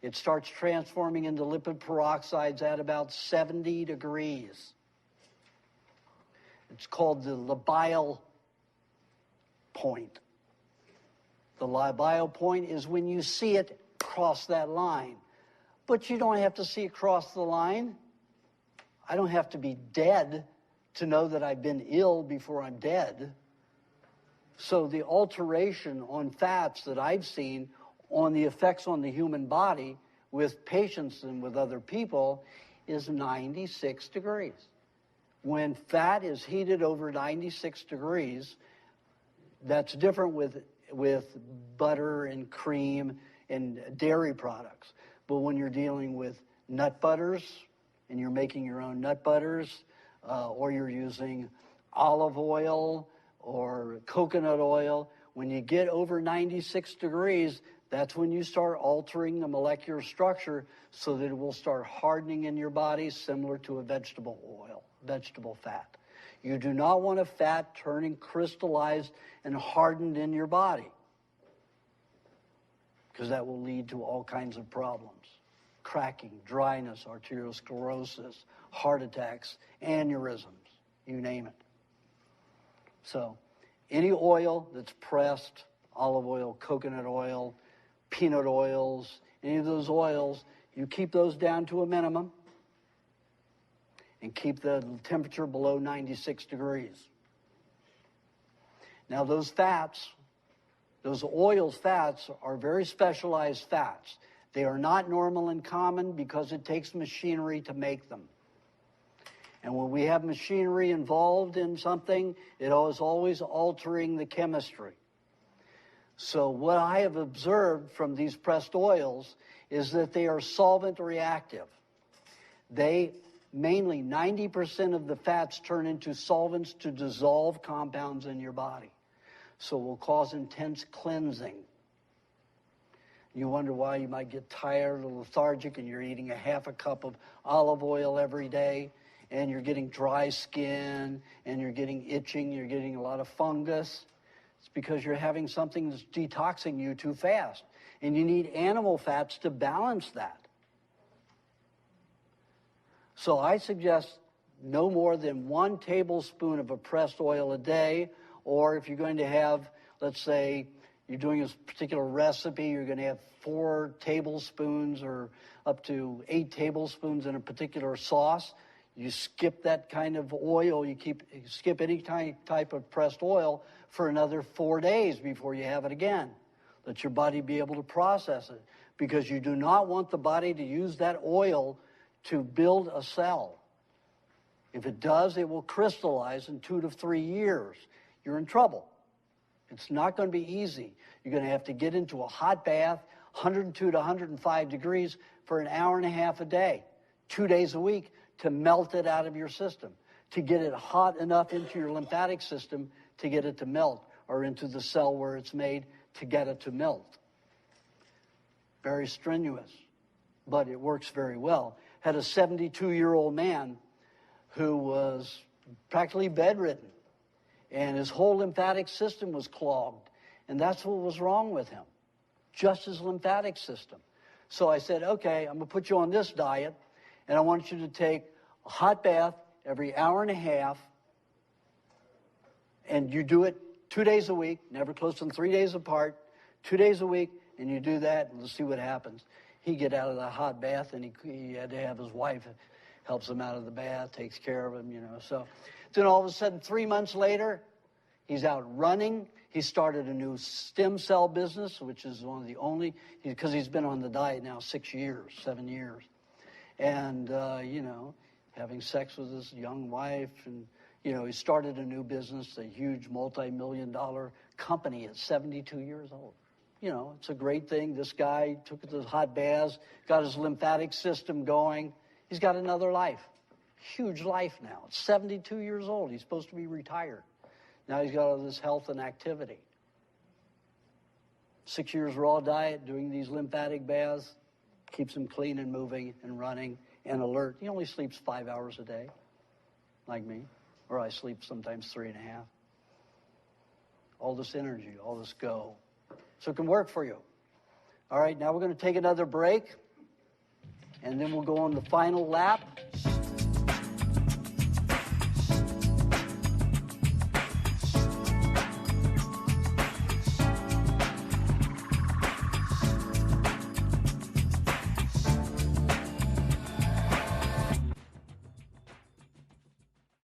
it starts transforming into lipid peroxides at about 70 degrees. It's called the labile point. The labile point is when you see it cross that line. But you don't have to see it cross the line. I don't have to be dead to know that I've been ill before I'm dead. So the alteration on fats that I've seen on the effects on the human body with patients and with other people is 96 degrees. When fat is heated over 96 degrees, that's different with butter and cream and dairy products. But when you're dealing with nut butters and you're making your own nut butters, or you're using olive oil or coconut oil, when you get over 96 degrees, that's when you start altering the molecular structure so that it will start hardening in your body, similar to a vegetable oil, vegetable fat. You do not want a fat turning crystallized and hardened in your body, because that will lead to all kinds of problems. Cracking, dryness, arteriosclerosis, heart attacks, aneurysms, you name it. So any oil that's pressed, olive oil, coconut oil, peanut oils, any of those oils, you keep those down to a minimum and keep the temperature below 96 degrees. Now those fats, those oils, fats, are very specialized fats. They are not normal and common because it takes machinery to make them. And when we have machinery involved in something, it is always altering the chemistry. So what I have observed from these pressed oils is that they are solvent reactive. They mainly, 90% of the fats turn into solvents to dissolve compounds in your body. So it will cause intense cleansing. You wonder why you might get tired or lethargic and you're eating a half a cup of olive oil every day and you're getting dry skin and you're getting itching, you're getting a lot of fungus. It's because you're having something that's detoxing you too fast. And you need animal fats to balance that. So I suggest no more than 1 tablespoon of a pressed oil a day, or if you're going to have, let's say, you're doing a particular recipe, you're going to have 4 tablespoons or up to 8 tablespoons in a particular sauce. You skip that kind of oil, you skip any type of pressed oil for another 4 days before you have it again. Let your body be able to process it, because you do not want the body to use that oil to build a cell. If it does, it will crystallize in 2 to 3 years. You're in trouble. It's not going to be easy. You're going to have to get into a hot bath, 102 to 105 degrees for an hour and a half a day, 2 days a week, to melt it out of your system, to get it hot enough into your lymphatic system to get it to melt, or into the cell where it's made to get it to melt. Very strenuous, but it works very well. Had a 72-year-old man who was practically bedridden, and his whole lymphatic system was clogged, and that's what was wrong with him, just his lymphatic system. So I said, okay, I'm going to put you on this diet, and I want you to take a hot bath every hour and a half, and you do it 2 days a week, never close than 3 days apart, 2 days a week, and you do that, and let's see what happens. He'd get out of the hot bath, and he had to have his wife helps him out of the bath, takes care of him, you know. So then all of a sudden, 3 months later, He's out running. He started a new stem cell business, which is one of the only, because he's been on the diet now 7 years. And, having sex with his young wife. And, he started a new business, a huge multi-million-dollar company at 72 years old. It's a great thing. This guy took the hot baths, got his lymphatic system going. He's got another life. Huge life now. At 72 years old. He's supposed to be retired. Now he's got all this health and activity. 6 years raw diet, doing these lymphatic baths, keeps him clean and moving and running and alert. He only sleeps 5 hours a day, like me, or I sleep sometimes 3.5. All this energy, all this go. So it can work for you. All right, now we're going to take another break, and then we'll go on the final lap.